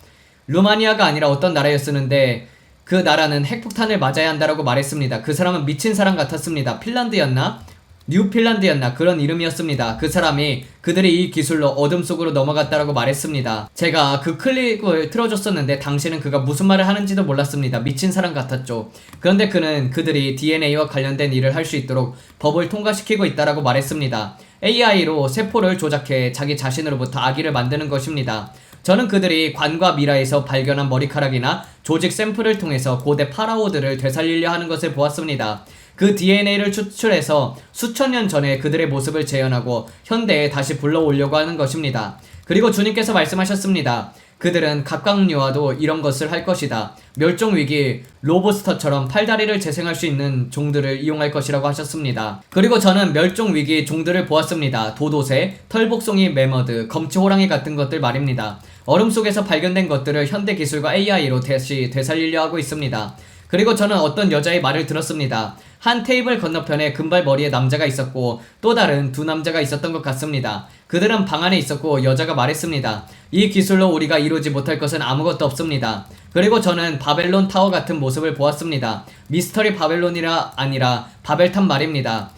루마니아가 아니라 어떤 나라였었는데 그 나라는 핵폭탄을 맞아야 한다라고 말했습니다. 그 사람은 미친 사람 같았습니다. 핀란드였나? 뉴핀란드였나 그런 이름이었습니다. 그 사람이 그들이 이 기술로 어둠 속으로 넘어갔다라고 말했습니다. 제가 그 클립을 틀어줬었는데 당시에는 그가 무슨 말을 하는지도 몰랐습니다. 미친 사람 같았죠. 그런데 그는 그들이 DNA와 관련된 일을 할 수 있도록 법을 통과시키고 있다라고 말했습니다. AI로 세포를 조작해 자기 자신으로부터 아기를 만드는 것입니다. 저는 그들이 관과 미라에서 발견한 머리카락이나 조직 샘플을 통해서 고대 파라오들을 되살리려 하는 것을 보았습니다. 그 DNA를 추출해서 수천 년 전에 그들의 모습을 재현하고 현대에 다시 불러오려고 하는 것입니다. 그리고 주님께서 말씀하셨습니다. 그들은 갑각류와도 이런 것을 할 것이다. 멸종위기 로보스터처럼 팔다리를 재생할 수 있는 종들을 이용할 것이라고 하셨습니다. 그리고 저는 멸종위기 종들을 보았습니다. 도도새, 털복송이 매머드, 검치호랑이 같은 것들 말입니다. 얼음 속에서 발견된 것들을 현대기술과 AI로 다시 되살리려 하고 있습니다. 그리고 저는 어떤 여자의 말을 들었습니다. 한 테이블 건너편에 금발머리의 남자가 있었고 또 다른 두 남자가 있었던 것 같습니다. 그들은 방 안에 있었고 여자가 말했습니다. 이 기술로 우리가 이루지 못할 것은 아무것도 없습니다. 그리고 저는 바벨론 타워 같은 모습을 보았습니다. 미스터리 바벨론이라 아니라 바벨탑 말입니다.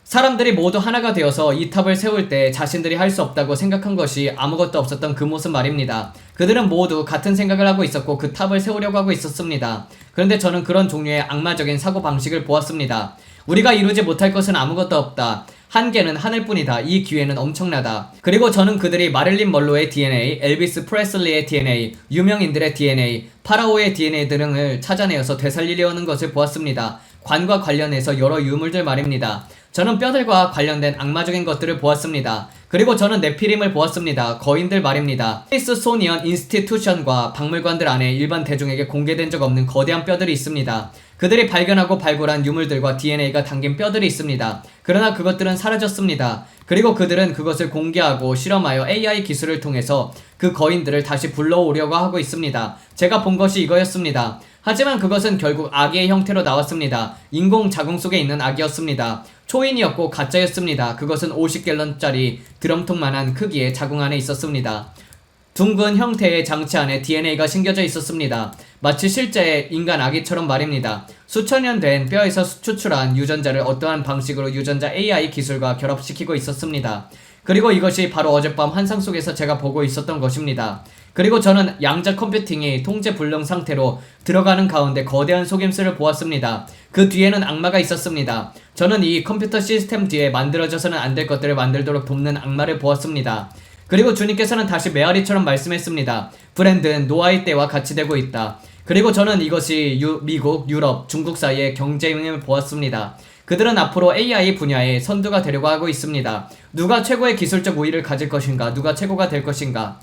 사람들이 모두 하나가 되어서 이 탑을 세울 때 자신들이 할 수 없다고 생각한 것이 아무것도 없었던 그 모습 말입니다. 그들은 모두 같은 생각을 하고 있었고 그 탑을 세우려고 하고 있었습니다. 그런데 저는 그런 종류의 악마적인 사고방식을 보았습니다. 우리가 이루지 못할 것은 아무것도 없다. 한계는 하늘뿐이다. 이 기회는 엄청나다. 그리고 저는 그들이 마릴린 먼로의 DNA, 엘비스 프레슬리의 DNA, 유명인들의 DNA, 파라오의 DNA 등을 찾아내어서 되살리려는 것을 보았습니다. 관과 관련해서 여러 유물들 말입니다. 저는 뼈들과 관련된 악마적인 것들을 보았습니다. 그리고 저는 네피림을 보았습니다. 거인들 말입니다. 스미소니언 인스티튜션과 박물관들 안에 일반 대중에게 공개된 적 없는 거대한 뼈들이 있습니다. 그들이 발견하고 발굴한 유물들과 DNA가 담긴 뼈들이 있습니다. 그러나 그것들은 사라졌습니다. 그리고 그들은 그것을 공개하고 실험하여 AI 기술을 통해서 그 거인들을 다시 불러오려고 하고 있습니다. 제가 본 것이 이거였습니다. 하지만 그것은 결국 아기의 형태로 나왔습니다. 인공 자궁 속에 있는 아기였습니다. 초인이었고 가짜였습니다. 그것은 50갤런짜리 드럼통만한 크기의 자궁 안에 있었습니다. 둥근 형태의 장치 안에 DNA가 심겨져 있었습니다. 마치 실제 인간 아기처럼 말입니다. 수천 년 된 뼈에서 추출한 유전자를 어떠한 방식으로 유전자 AI 기술과 결합시키고 있었습니다. 그리고 이것이 바로 어젯밤 환상 속에서 제가 보고 있었던 것입니다. 그리고 저는 양자 컴퓨팅이 통제불능 상태로 들어가는 가운데 거대한 속임수를 보았습니다. 그 뒤에는 악마가 있었습니다. 저는 이 컴퓨터 시스템 뒤에 만들어져서는 안 될 것들을 만들도록 돕는 악마를 보았습니다. 그리고 주님께서는 다시 메아리처럼 말씀했습니다. 브랜드는 노아의 때와 같이 되고 있다. 그리고 저는 이것이 미국, 유럽, 중국 사이의 경쟁을 보았습니다. 그들은 앞으로 AI 분야의 선두가 되려고 하고 있습니다. 누가 최고의 기술적 우위를 가질 것인가? 누가 최고가 될 것인가?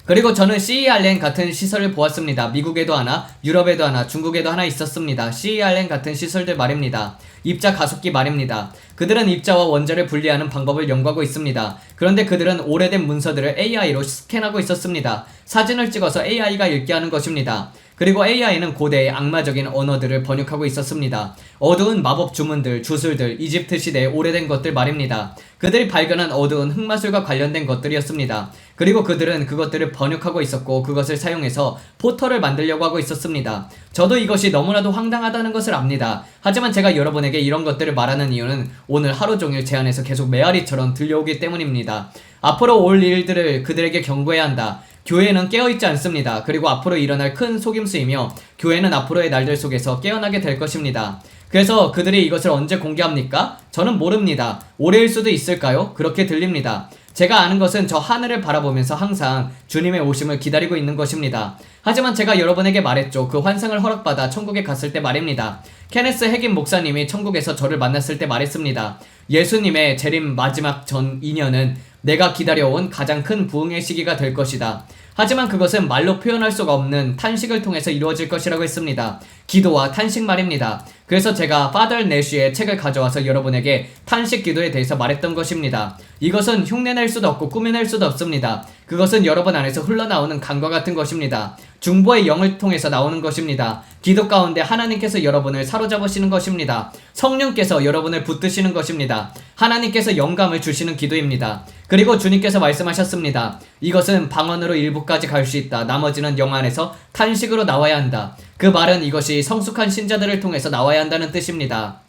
그리고 저는 CERN 같은 시설을 보았습니다. 미국에도 하나, 유럽에도 하나, 중국에도 하나 있었습니다. CERN 같은 시설들 말입니다. 입자 가속기 말입니다. 그들은 입자와 원자를 분리하는 방법을 연구하고 있습니다. 그런데 그들은 오래된 문서들을 AI로 스캔하고 있었습니다. 사진을 찍어서 AI가 읽게 하는 것입니다. 그리고 AI는 고대의 악마적인 언어들을 번역하고 있었습니다. 어두운 마법 주문들, 주술들, 이집트 시대의 오래된 것들 말입니다. 그들이 발견한 어두운 흑마술과 관련된 것들이었습니다. 그리고 그들은 그것들을 번역하고 있었고 그것을 사용해서 포털을 만들려고 하고 있었습니다. 저도 이것이 너무나도 황당하다는 것을 압니다. 하지만 제가 여러분에게 이런 것들을 말하는 이유는 오늘 하루 종일 제 안에서 계속 메아리처럼 들려오기 때문입니다. 앞으로 올 일들을 그들에게 경고해야 한다. 교회는 깨어있지 않습니다. 그리고 앞으로 일어날 큰 속임수이며 교회는 앞으로의 날들 속에서 깨어나게 될 것입니다. 그래서 그들이 이것을 언제 공개합니까? 저는 모릅니다. 올해일 수도 있을까요? 그렇게 들립니다. 제가 아는 것은 저 하늘을 바라보면서 항상 주님의 오심을 기다리고 있는 것입니다. 하지만 제가 여러분에게 말했죠. 그 환상을 허락받아 천국에 갔을 때 말입니다. 케네스 핵임 목사님이 천국에서 저를 만났을 때 말했습니다. 예수님의 재림 마지막 전 2년은 내가 기다려온 가장 큰 부흥의 시기가 될 것이다. 하지만 그것은 말로 표현할 수가 없는 탄식을 통해서 이루어질 것이라고 했습니다. 기도와 탄식 말입니다. 그래서 제가 파더 내쉬의 책을 가져와서 여러분에게 탄식 기도에 대해서 말했던 것입니다. 이것은 흉내낼 수도 없고 꾸며낼 수도 없습니다. 그것은 여러분 안에서 흘러나오는 강과 같은 것입니다. 중보의 영을 통해서 나오는 것입니다. 기도 가운데 하나님께서 여러분을 사로잡으시는 것입니다. 성령께서 여러분을 붙드시는 것입니다. 하나님께서 영감을 주시는 기도입니다. 그리고 주님께서 말씀하셨습니다. 이것은 방언으로 일부까지 갈 수 있다. 나머지는 영 안에서 탄식으로 나와야 한다. 그 말은 이것이 성숙한 신자들을 통해서 나와야 한다는 뜻입니다.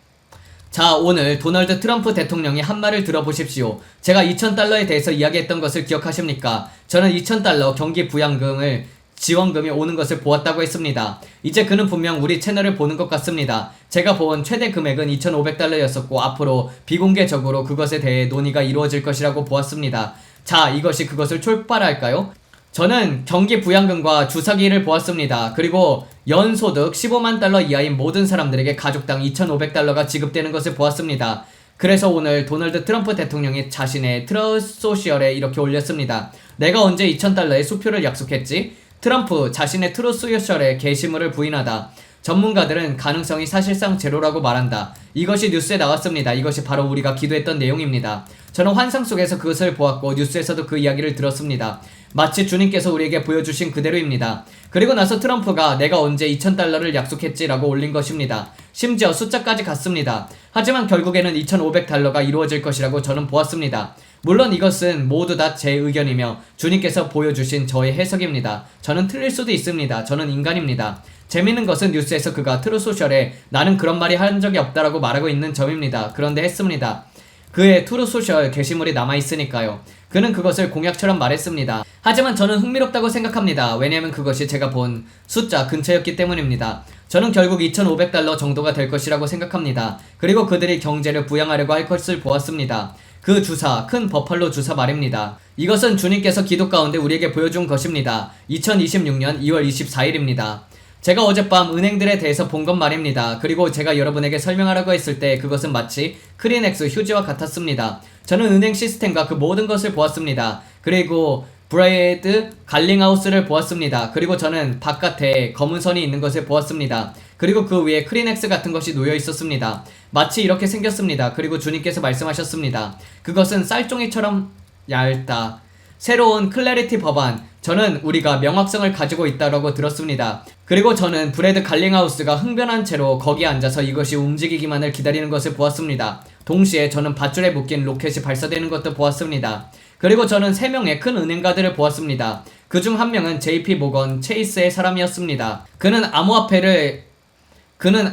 자, 오늘 도널드 트럼프 대통령이 한 말을 들어보십시오. 제가 2,000달러에 대해서 이야기했던 것을 기억하십니까? 저는 2,000달러 경기 부양금을 지원금이 오는 것을 보았다고 했습니다. 이제 그는 분명 우리 채널을 보는 것 같습니다. 제가 본 최대 금액은 2,500달러였었고 앞으로 비공개적으로 그것에 대해 논의가 이루어질 것이라고 보았습니다. 자, 이것이 그것을 촉발할까요? 저는 경기 부양금과 주사기를 보았습니다. 그리고 연소득 15만 달러 이하인 모든 사람들에게 가족당 2,500달러가 지급되는 것을 보았습니다. 그래서 오늘 도널드 트럼프 대통령이 자신의 트러스 소셜에 이렇게 올렸습니다. 내가 언제 2,000달러의 수표를 약속했지? 트럼프 자신의 트루스 소셜에 게시물을 부인하다. 전문가들은 가능성이 사실상 제로라고 말한다. 이것이 뉴스에 나왔습니다. 이것이 바로 우리가 기도했던 내용입니다. 저는 환상 속에서 그것을 보았고 뉴스에서도 그 이야기를 들었습니다. 마치 주님께서 우리에게 보여주신 그대로입니다. 그리고 나서 트럼프가 내가 언제 2,000달러를 약속했지라고 올린 것입니다. 심지어 숫자까지 같습니다. 하지만 결국에는 2,500달러가 이루어질 것이라고 저는 보았습니다. 물론 이것은 모두 다 제 의견이며 주님께서 보여주신 저의 해석입니다. 저는 틀릴 수도 있습니다. 저는 인간입니다. 재밌는 것은 뉴스에서 그가 트루소셜에 나는 그런 말이 한 적이 없다라고 말하고 있는 점입니다. 그런데 했습니다. 그의 트루소셜 게시물이 남아있으니까요. 그는 그것을 공약처럼 말했습니다. 하지만 저는 흥미롭다고 생각합니다. 왜냐하면 그것이 제가 본 숫자 근처였기 때문입니다. 저는 결국 2,500달러 정도가 될 것이라고 생각합니다. 그리고 그들이 경제를 부양하려고 할 것을 보았습니다. 그 주사, 큰 버팔로 주사 말입니다. 이것은 주님께서 기도 가운데 우리에게 보여준 것입니다. 2026년 2월 24일입니다. 제가 어젯밤 은행들에 대해서 본 건 말입니다. 그리고 제가 여러분에게 설명하라고 했을 때 그것은 마치 크리넥스 휴지와 같았습니다. 저는 은행 시스템과 그 모든 것을 보았습니다. 그리고 브레드 갈링하우스를 보았습니다. 그리고 저는 바깥에 검은 선이 있는 것을 보았습니다. 그리고 그 위에 크리넥스 같은 것이 놓여 있었습니다. 마치 이렇게 생겼습니다. 그리고 주님께서 말씀하셨습니다. 그것은 쌀종이처럼 얇다. 새로운 클래리티 법안, 저는 우리가 명확성을 가지고 있다고 들었습니다. 그리고 저는 브래드 갈링하우스가 흥변한 채로 거기에 앉아서 이것이 움직이기만을 기다리는 것을 보았습니다. 동시에 저는 밧줄에 묶인 로켓이 발사되는 것도 보았습니다. 그리고 저는 3명의 큰 은행가들을 보았습니다. 그중 한 명은 JP 모건 체이스의 사람이었습니다. 그는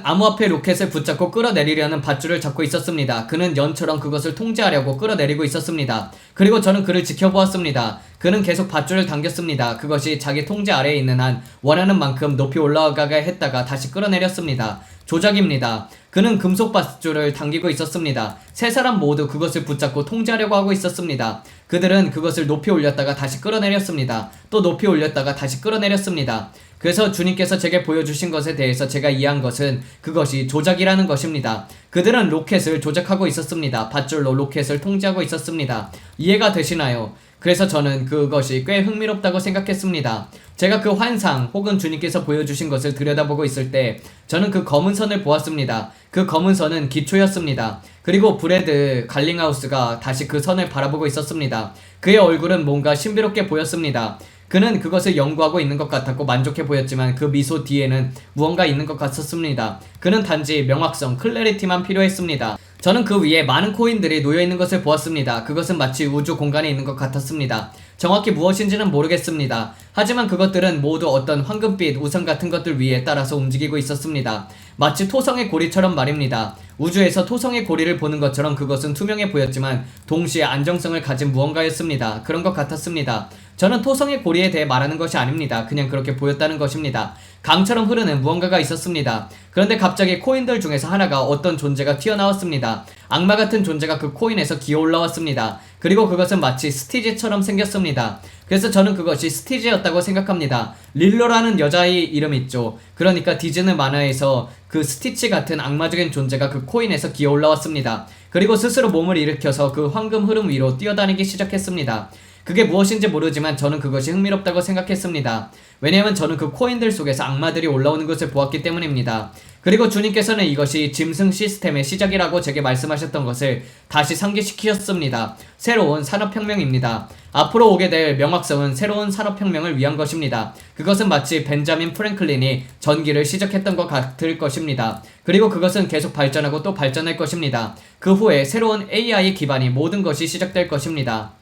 암호화폐 로켓을 붙잡고 끌어내리려는 밧줄을 잡고 있었습니다. 그는 연처럼 그것을 통제하려고 끌어내리고 있었습니다. 그리고 저는 그를 지켜보았습니다. 그는 계속 밧줄을 당겼습니다. 그것이 자기 통제 아래에 있는 한 원하는 만큼 높이 올라가게 했다가 다시 끌어내렸습니다. 조작입니다. 그는 금속 밧줄을 당기고 있었습니다. 3사람 모두 그것을 붙잡고 통제하려고 하고 있었습니다. 그들은 그것을 높이 올렸다가 다시 끌어내렸습니다. 또 높이 올렸다가 다시 끌어내렸습니다. 그래서 주님께서 제게 보여주신 것에 대해서 제가 이해한 것은 그것이 조작이라는 것입니다. 그들은 로켓을 조작하고 있었습니다. 밧줄로 로켓을 통제하고 있었습니다. 이해가 되시나요? 그래서 저는 그것이 꽤 흥미롭다고 생각했습니다. 제가 그 환상 혹은 주님께서 보여주신 것을 들여다보고 있을 때 저는 그 검은 선을 보았습니다. 그 검은 선은 기초였습니다. 그리고 브래드 갈링하우스가 다시 그 선을 바라보고 있었습니다. 그의 얼굴은 뭔가 신비롭게 보였습니다. 그는 그것을 연구하고 있는 것 같았고 만족해 보였지만 그 미소 뒤에는 무언가 있는 것 같았습니다. 그는 단지 명확성, 클래리티만 필요했습니다. 저는 그 위에 많은 코인들이 놓여있는 것을 보았습니다. 그것은 마치 우주 공간에 있는 것 같았습니다. 정확히 무엇인지는 모르겠습니다. 하지만 그것들은 모두 어떤 황금빛 우상 같은 것들 위에 따라서 움직이고 있었습니다. 마치 토성의 고리처럼 말입니다. 우주에서 토성의 고리를 보는 것처럼 그것은 투명해 보였지만 동시에 안정성을 가진 무언가였습니다. 그런 것 같았습니다. 저는 토성의 고리에 대해 말하는 것이 아닙니다. 그냥 그렇게 보였다는 것입니다. 강처럼 흐르는 무언가가 있었습니다. 그런데 갑자기 코인들 중에서 하나가 어떤 존재가 튀어나왔습니다. 악마 같은 존재가 그 코인에서 기어 올라왔습니다. 그리고 그것은 마치 스티지처럼 생겼습니다. 그래서 저는 그것이 스티지였다고 생각합니다. 릴로라는 여자의 이름 있죠. 그러니까 디즈니 만화에서 그 스티치 같은 악마적인 존재가 그 코인에서 기어 올라왔습니다. 그리고 스스로 몸을 일으켜서 그 황금 흐름 위로 뛰어다니기 시작했습니다. 그게 무엇인지 모르지만 저는 그것이 흥미롭다고 생각했습니다. 왜냐하면 저는 그 코인들 속에서 악마들이 올라오는 것을 보았기 때문입니다. 그리고 주님께서는 이것이 짐승 시스템의 시작이라고 제게 말씀하셨던 것을 다시 상기시키셨습니다. 새로운 산업혁명입니다. 앞으로 오게 될 명확성은 새로운 산업혁명을 위한 것입니다. 그것은 마치 벤자민 프랭클린이 전기를 시작했던 것 같을 것입니다. 그리고 그것은 계속 발전하고 또 발전할 것입니다. 그 후에 새로운 AI 기반이 모든 것이 시작될 것입니다.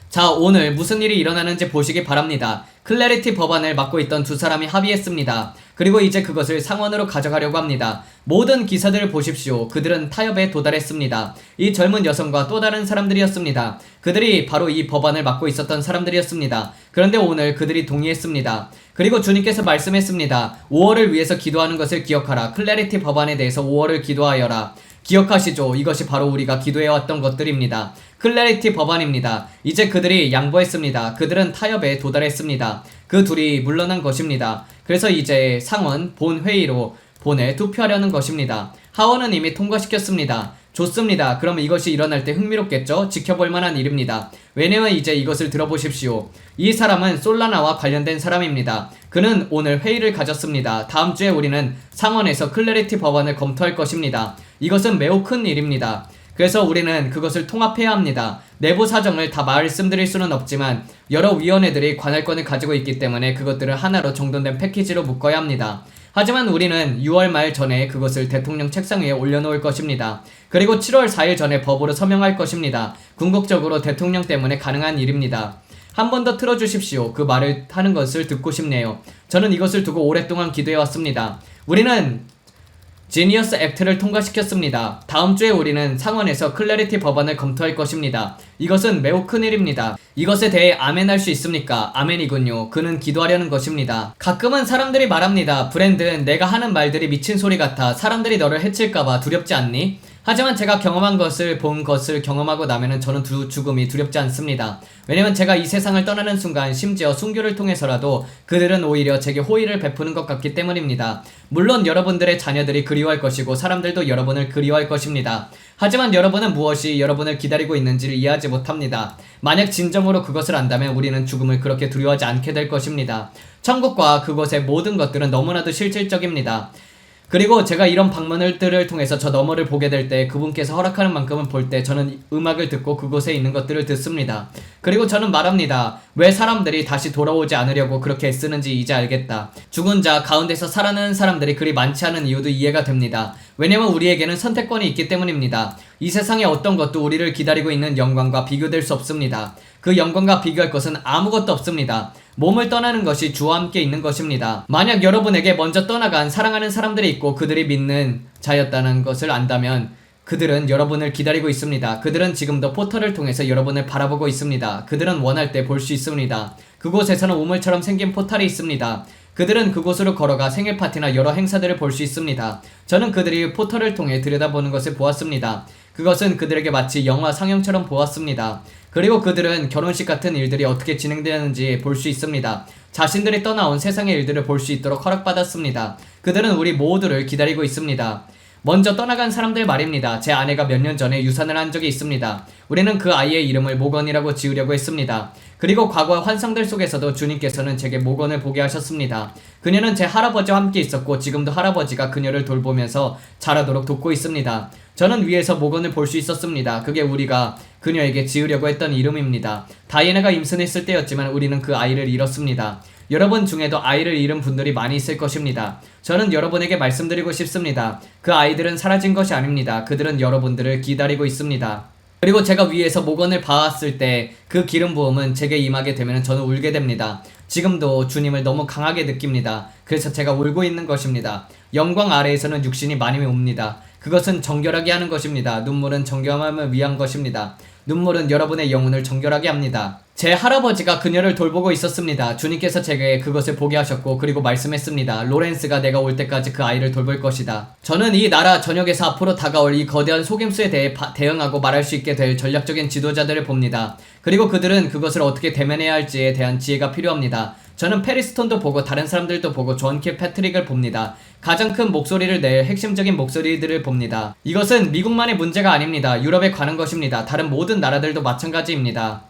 자, 오늘 무슨 일이 일어나는지 보시기 바랍니다. 클래리티 법안을 맡고 있던 2사람이 합의했습니다. 그리고 이제 그것을 상원으로 가져가려고 합니다. 모든 기사들을 보십시오. 그들은 타협에 도달했습니다. 이 젊은 여성과 또 다른 사람들이었습니다. 그들이 바로 이 법안을 맡고 있었던 사람들이었습니다. 그런데 오늘 그들이 동의했습니다. 그리고 주님께서 말씀했습니다. 5월을 위해서 기도하는 것을 기억하라. 클래리티 법안에 대해서 5월을 기도하여라. 기억하시죠? 이것이 바로 우리가 기도해왔던 것들입니다. 클래리티 법안입니다. 이제 그들이 양보했습니다. 그들은 타협에 도달했습니다. 그 둘이 물러난 것입니다. 그래서 이제 상원 본회의로 본에 투표하려는 것입니다. 하원은 이미 통과시켰습니다. 좋습니다. 그럼 이것이 일어날 때 흥미롭겠죠? 지켜볼 만한 일입니다. 왜냐면 이제 이것을 들어보십시오. 이 사람은 솔라나와 관련된 사람입니다. 그는 오늘 회의를 가졌습니다. 다음 주에 우리는 상원에서 클래리티 법안을 검토할 것입니다. 이것은 매우 큰 일입니다. 그래서 우리는 그것을 통합해야 합니다. 내부 사정을 다 말씀드릴 수는 없지만 여러 위원회들이 관할권을 가지고 있기 때문에 그것들을 하나로 정돈된 패키지로 묶어야 합니다. 하지만 우리는 6월 말 전에 그것을 대통령 책상 위에 올려놓을 것입니다. 그리고 7월 4일 전에 법으로 서명할 것입니다. 궁극적으로 대통령 때문에 가능한 일입니다. 한 번 더 틀어주십시오. 그 말을 하는 것을 듣고 싶네요. 저는 이것을 두고 오랫동안 기도해왔습니다. 우리는 지니어스 액트를 통과시켰습니다. 다음 주에 우리는 상원에서 클래리티 법안을 검토할 것입니다. 이것은 매우 큰일입니다. 이것에 대해 아멘할 수 있습니까? 아멘이군요. 그는 기도하려는 것입니다. 가끔은 사람들이 말합니다. 브랜든, 내가 하는 말들이 미친 소리 같아. 사람들이 너를 해칠까봐 두렵지 않니? 하지만 제가 경험한 것을 본 것을 경험하고 나면은 저는 죽음이 두렵지 않습니다. 왜냐면 제가 이 세상을 떠나는 순간 심지어 순교를 통해서라도 그들은 오히려 제게 호의를 베푸는 것 같기 때문입니다. 물론 여러분들의 자녀들이 그리워할 것이고 사람들도 여러분을 그리워할 것입니다. 하지만 여러분은 무엇이 여러분을 기다리고 있는지를 이해하지 못합니다. 만약 진정으로 그것을 안다면 우리는 죽음을 그렇게 두려워하지 않게 될 것입니다. 천국과 그곳의 모든 것들은 너무나도 실질적입니다. 그리고 제가 이런 방문들을 통해서 저 너머를 보게 될 때 그분께서 허락하는 만큼은 볼 때 저는 음악을 듣고 그곳에 있는 것들을 듣습니다. 그리고 저는 말합니다. 왜 사람들이 다시 돌아오지 않으려고 그렇게 애쓰는지 이제 알겠다. 죽은 자 가운데서 살아나는 사람들이 그리 많지 않은 이유도 이해가 됩니다. 왜냐면 우리에게는 선택권이 있기 때문입니다. 이 세상의 어떤 것도 우리를 기다리고 있는 영광과 비교될 수 없습니다. 그 영광과 비교할 것은 아무것도 없습니다. 몸을 떠나는 것이 주와 함께 있는 것입니다. 만약 여러분에게 먼저 떠나간 사랑하는 사람들이 있고 그들이 믿는 자였다는 것을 안다면 그들은 여러분을 기다리고 있습니다. 그들은 지금도 포털을 통해서 여러분을 바라보고 있습니다. 그들은 원할 때 볼 수 있습니다. 그곳에서는 우물처럼 생긴 포탈이 있습니다. 그들은 그곳으로 걸어가 생일 파티나 여러 행사들을 볼 수 있습니다. 저는 그들이 포털을 통해 들여다보는 것을 보았습니다. 그것은 그들에게 마치 영화 상영처럼 보았습니다. 그리고 그들은 결혼식 같은 일들이 어떻게 진행되는지 볼 수 있습니다. 자신들이 떠나온 세상의 일들을 볼 수 있도록 허락받았습니다. 그들은 우리 모두를 기다리고 있습니다. 먼저 떠나간 사람들 말입니다. 제 아내가 몇 년 전에 유산을 한 적이 있습니다. 우리는 그 아이의 이름을 모건이라고 지으려고 했습니다. 그리고 과거의 환상들 속에서도 주님께서는 제게 모건을 보게 하셨습니다. 그녀는 제 할아버지와 함께 있었고 지금도 할아버지가 그녀를 돌보면서 자라도록 돕고 있습니다. 저는 위에서 모건을 볼 수 있었습니다. 그게 우리가 그녀에게 지으려고 했던 이름입니다. 다이애나가 임신했을 때였지만 우리는 그 아이를 잃었습니다. 여러분 중에도 아이를 잃은 분들이 많이 있을 것입니다. 저는 여러분에게 말씀드리고 싶습니다. 그 아이들은 사라진 것이 아닙니다. 그들은 여러분들을 기다리고 있습니다. 그리고 제가 위에서 모건을 봐왔을 때 그 기름 부음은 제게 임하게 되면 저는 울게 됩니다. 지금도 주님을 너무 강하게 느낍니다. 그래서 제가 울고 있는 것입니다. 영광 아래에서는 육신이 많이 옵니다. 그것은 정결하게 하는 것입니다. 눈물은 정결함을 위한 것입니다. 눈물은 여러분의 영혼을 정결하게 합니다. 제 할아버지가 그녀를 돌보고 있었습니다. 주님께서 제게 그것을 보게 하셨고 그리고 말씀했습니다. 로렌스가 내가 올 때까지 그 아이를 돌볼 것이다. 저는 이 나라 전역에서 앞으로 다가올 이 거대한 속임수에 대해 대응하고 말할 수 있게 될 전략적인 지도자들을 봅니다. 그리고 그들은 그것을 어떻게 대면해야 할지에 대한 지혜가 필요합니다. 저는 페리스톤도 보고 다른 사람들도 보고 존 킬패트릭을 봅니다. 가장 큰 목소리를 낼 핵심적인 목소리들을 봅니다. 이것은 미국만의 문제가 아닙니다. 유럽에 관한 것입니다. 다른 모든 나라들도 마찬가지입니다.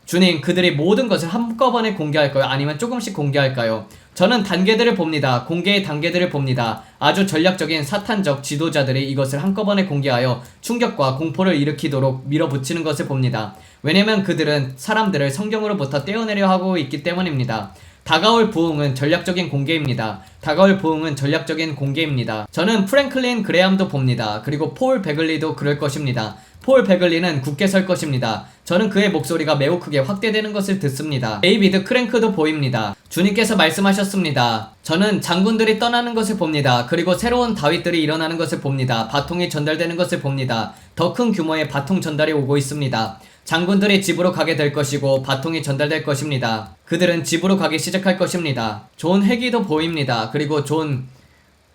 주님, 그들이 모든 것을 한꺼번에 공개할까요? 아니면 조금씩 공개할까요? 저는 단계들을 봅니다. 공개의 단계들을 봅니다. 아주 전략적인 사탄적 지도자들이 이것을 한꺼번에 공개하여 충격과 공포를 일으키도록 밀어붙이는 것을 봅니다. 왜냐면 그들은 사람들을 성경으로부터 떼어내려 하고 있기 때문입니다. 다가올 부흥은 전략적인 공개입니다. 다가올 부흥은 전략적인 공개입니다. 저는 프랭클린 그레함도 봅니다. 그리고 폴 베글리도 그럴 것입니다. 폴 베글리는 굳게 설 것입니다. 저는 그의 목소리가 매우 크게 확대되는 것을 듣습니다. 데이비드 크랭크도 보입니다. 주님께서 말씀하셨습니다. 저는 장군들이 떠나는 것을 봅니다. 그리고 새로운 다윗들이 일어나는 것을 봅니다. 바통이 전달되는 것을 봅니다. 더 큰 규모의 바통 전달이 오고 있습니다. 장군들이 집으로 가게 될 것이고 바통이 전달될 것입니다. 그들은 집으로 가기 시작할 것입니다. 존 회기도 보입니다. 그리고 존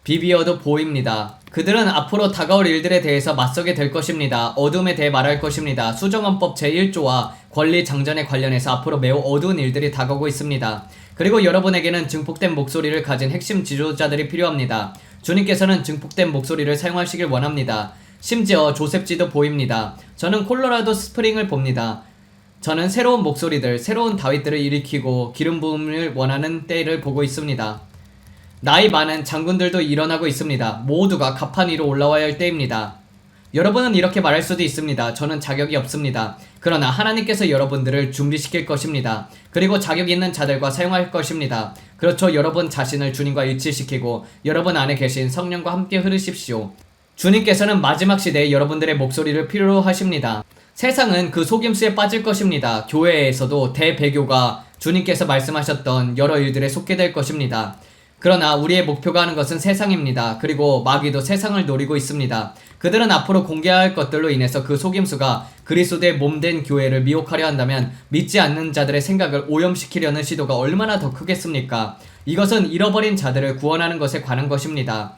비비어도 보입니다. 그들은 앞으로 다가올 일들에 대해서 맞서게 될 것입니다. 어둠에 대해 말할 것입니다. 수정헌법 제1조와 권리장전에 관련해서 앞으로 매우 어두운 일들이 다가오고 있습니다. 그리고 여러분에게는 증폭된 목소리를 가진 핵심 지도자들이 필요합니다. 주님께서는 증폭된 목소리를 사용하시길 원합니다. 심지어 조셉지도 보입니다. 저는 콜로라도 스프링을 봅니다. 저는 새로운 목소리들, 새로운 다윗들을 일으키고 기름 부음을 원하는 때를 보고 있습니다. 나이 많은 장군들도 일어나고 있습니다. 모두가 갑판 위로 올라와야 할 때입니다. 여러분은 이렇게 말할 수도 있습니다. 저는 자격이 없습니다. 그러나 하나님께서 여러분들을 준비시킬 것입니다. 그리고 자격 있는 자들과 사용할 것입니다. 그렇죠. 여러분 자신을 주님과 일치시키고 여러분 안에 계신 성령과 함께 흐르십시오. 주님께서는 마지막 시대에 여러분들의 목소리를 필요로 하십니다. 세상은 그 속임수에 빠질 것입니다. 교회에서도 대배교가 주님께서 말씀하셨던 여러 일들에 속게 될 것입니다. 그러나 우리의 목표가 하는 것은 세상입니다. 그리고 마귀도 세상을 노리고 있습니다. 그들은 앞으로 공개할 것들로 인해서 그 속임수가 그리스도의 몸된 교회를 미혹하려 한다면 믿지 않는 자들의 생각을 오염시키려는 시도가 얼마나 더 크겠습니까? 이것은 잃어버린 자들을 구원하는 것에 관한 것입니다.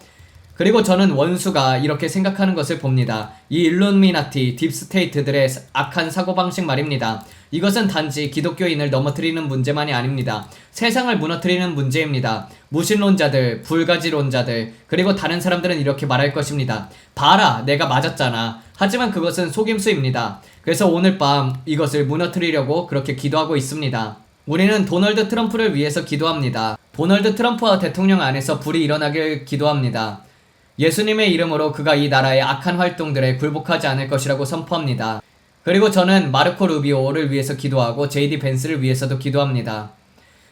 그리고 저는 원수가 이렇게 생각하는 것을 봅니다. 이 일루미나티, 딥스테이트들의 악한 사고방식 말입니다. 이것은 단지 기독교인을 넘어뜨리는 문제만이 아닙니다. 세상을 무너뜨리는 문제입니다. 무신론자들, 불가지론자들, 그리고 다른 사람들은 이렇게 말할 것입니다. 봐라, 내가 맞았잖아. 하지만 그것은 속임수입니다. 그래서 오늘 밤 이것을 무너뜨리려고 그렇게 기도하고 있습니다. 우리는 도널드 트럼프를 위해서 기도합니다. 도널드 트럼프와 대통령 안에서 불이 일어나길 기도합니다. 예수님의 이름으로 그가 이 나라의 악한 활동들에 굴복하지 않을 것이라고 선포합니다. 그리고 저는 마르코 루비오를 위해서 기도하고 JD 벤스를 위해서도 기도합니다.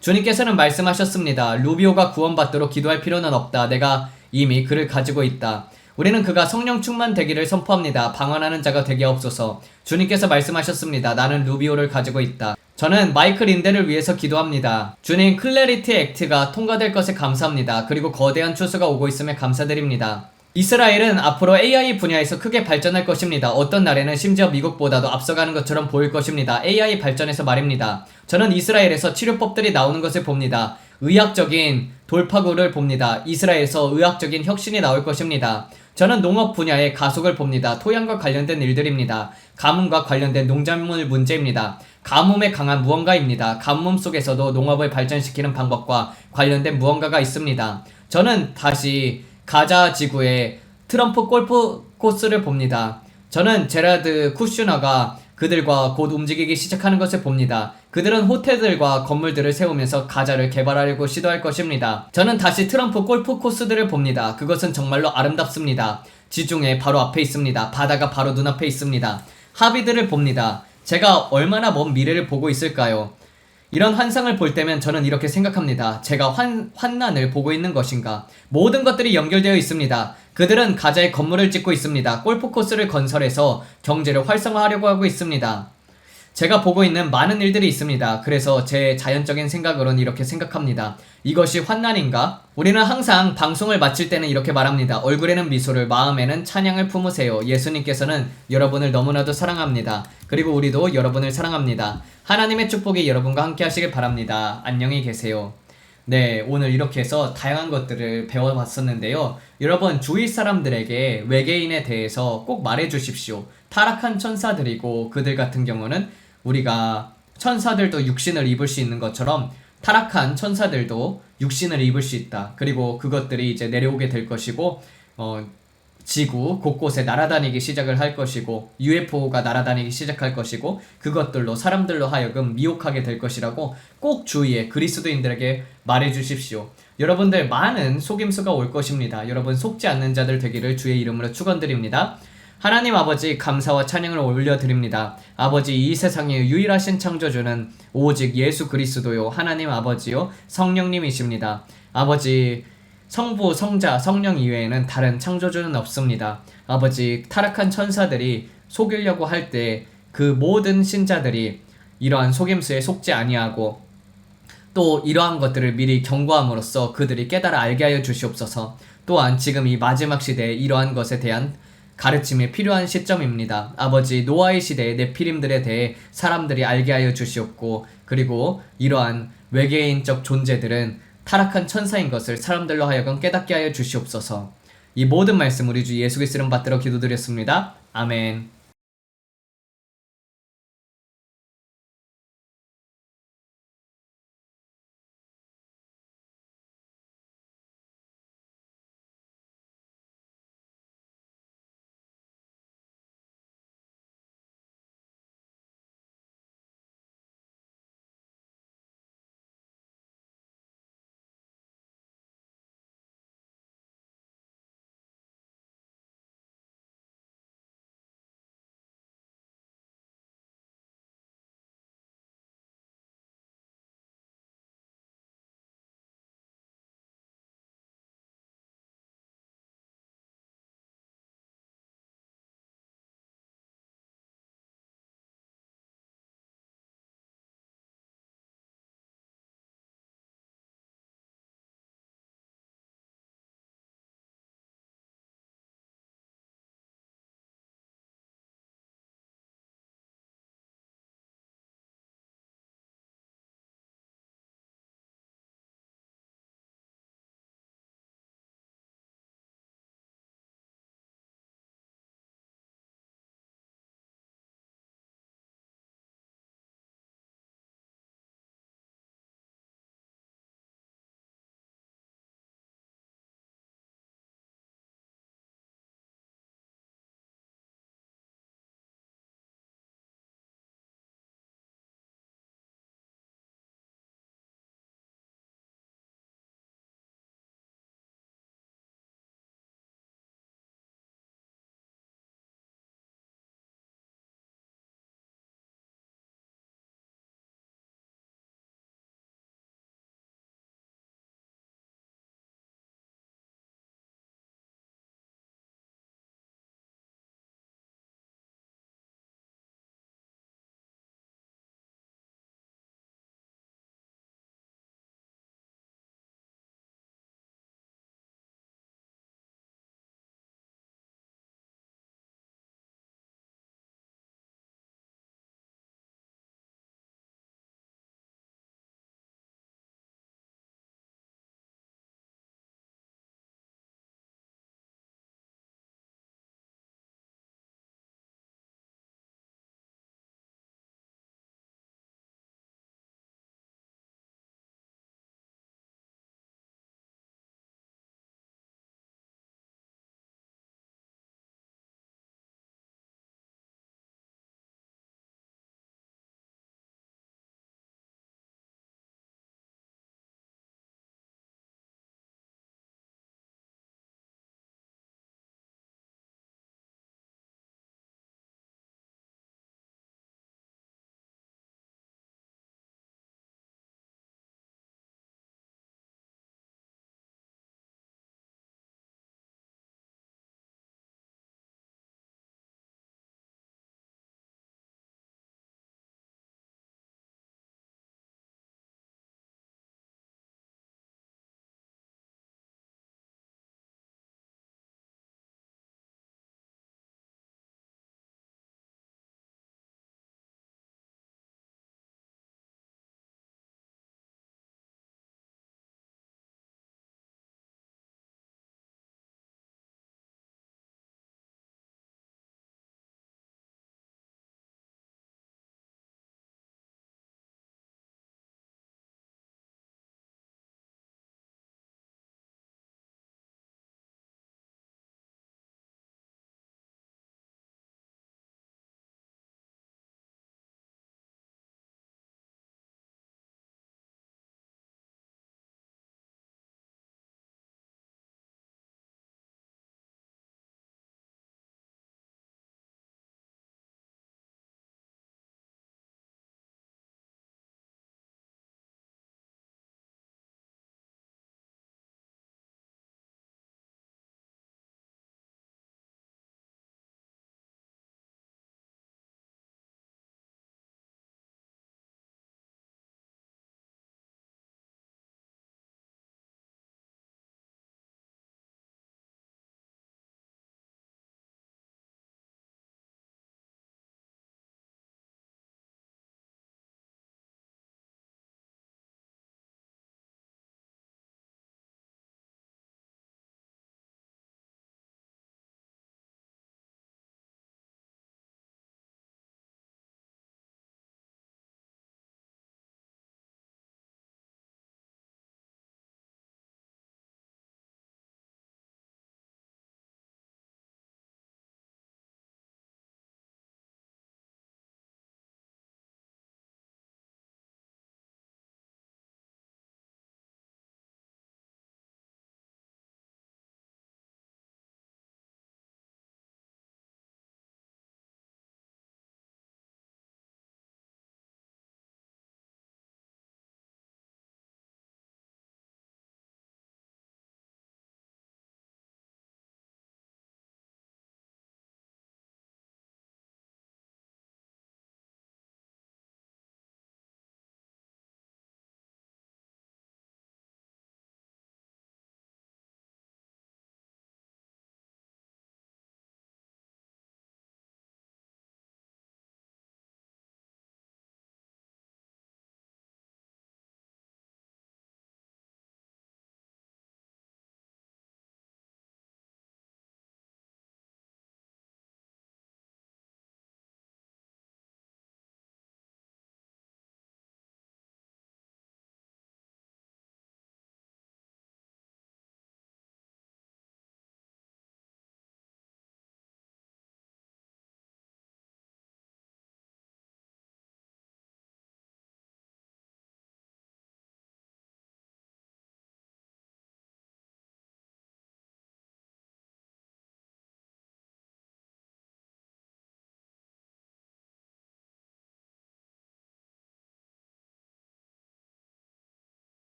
주님께서는 말씀하셨습니다. 루비오가 구원받도록 기도할 필요는 없다. 내가 이미 그를 가지고 있다. 우리는 그가 성령 충만되기를 선포합니다. 방언하는 자가 되게 없소서. 주님께서 말씀하셨습니다. 나는 루비오를 가지고 있다. 저는 마이클 린데를 위해서 기도합니다. 주님, 클래리티 액트가 통과될 것에 감사합니다. 그리고 거대한 추수가 오고 있음에 감사드립니다. 이스라엘은 앞으로 AI 분야에서 크게 발전할 것입니다. 어떤 날에는 심지어 미국보다도 앞서가는 것처럼 보일 것입니다. AI 발전에서 말입니다. 저는 이스라엘에서 치료법들이 나오는 것을 봅니다. 의학적인 돌파구를 봅니다. 이스라엘에서 의학적인 혁신이 나올 것입니다. 저는 농업 분야의 가속을 봅니다. 토양과 관련된 일들입니다. 가뭄과 관련된 농작물 문제입니다. 가뭄에 강한 무언가입니다. 가뭄 속에서도 농업을 발전시키는 방법과 관련된 무언가가 있습니다. 저는 다시 가자 지구의 트럼프 골프 코스를 봅니다. 저는 제라드 쿠슈너가 그들과 곧 움직이기 시작하는 것을 봅니다. 그들은 호텔들과 건물들을 세우면서 가자를 개발하려고 시도할 것입니다. 저는 다시 트럼프 골프 코스들을 봅니다. 그것은 정말로 아름답습니다. 지중해 바로 앞에 있습니다. 바다가 바로 눈앞에 있습니다. 하비드를 봅니다. 제가 얼마나 먼 미래를 보고 있을까요? 이런 환상을 볼 때면 저는 이렇게 생각합니다. 제가 환난을 보고 있는 것인가? 모든 것들이 연결되어 있습니다. 그들은 가자에 건물을 짓고 있습니다. 골프 코스를 건설해서 경제를 활성화하려고 하고 있습니다. 제가 보고 있는 많은 일들이 있습니다. 그래서 제 자연적인 생각으로는 이렇게 생각합니다. 이것이 환난인가? 우리는 항상 방송을 마칠 때는 이렇게 말합니다. 얼굴에는 미소를, 마음에는 찬양을 품으세요. 예수님께서는 여러분을 너무나도 사랑합니다. 그리고 우리도 여러분을 사랑합니다. 하나님의 축복이 여러분과 함께 하시길 바랍니다. 안녕히 계세요. 네, 오늘 이렇게 해서 다양한 것들을 배워봤었는데요. 여러분, 주위 사람들에게 외계인에 대해서 꼭 말해주십시오. 타락한 천사들이고 그들 같은 경우는 우리가 천사들도 육신을 입을 수 있는 것처럼 타락한 천사들도 육신을 입을 수 있다. 그리고 그것들이 이제 내려오게 될 것이고 지구 곳곳에 날아다니기 시작을 할 것이고 UFO가 날아다니기 시작할 것이고 그것들로 사람들로 하여금 미혹하게 될 것이라고 꼭 주위에 그리스도인들에게 말해주십시오. 여러분들 많은 속임수가 올 것입니다. 여러분 속지 않는 자들 되기를 주의 이름으로 축원드립니다. 하나님 아버지 감사와 찬양을 올려드립니다. 아버지 이 세상의 유일하신 창조주는 오직 예수 그리스도요 하나님 아버지요 성령님이십니다. 아버지 성부, 성자, 성령 이외에는 다른 창조주는 없습니다. 아버지 타락한 천사들이 속이려고 할 때 그 모든 신자들이 이러한 속임수에 속지 아니하고 또 이러한 것들을 미리 경고함으로써 그들이 깨달아 알게 하여 주시옵소서. 또한 지금 이 마지막 시대에 이러한 것에 대한 가르침이 필요한 시점입니다. 아버지 노아의 시대의 네피림들에 대해 사람들이 알게 하여 주시옵고 그리고 이러한 외계인적 존재들은 타락한 천사인 것을 사람들로 하여금 깨닫게 하여 주시옵소서. 이 모든 말씀 우리 주 예수 그리스도 이름 받들어 기도드렸습니다. 아멘.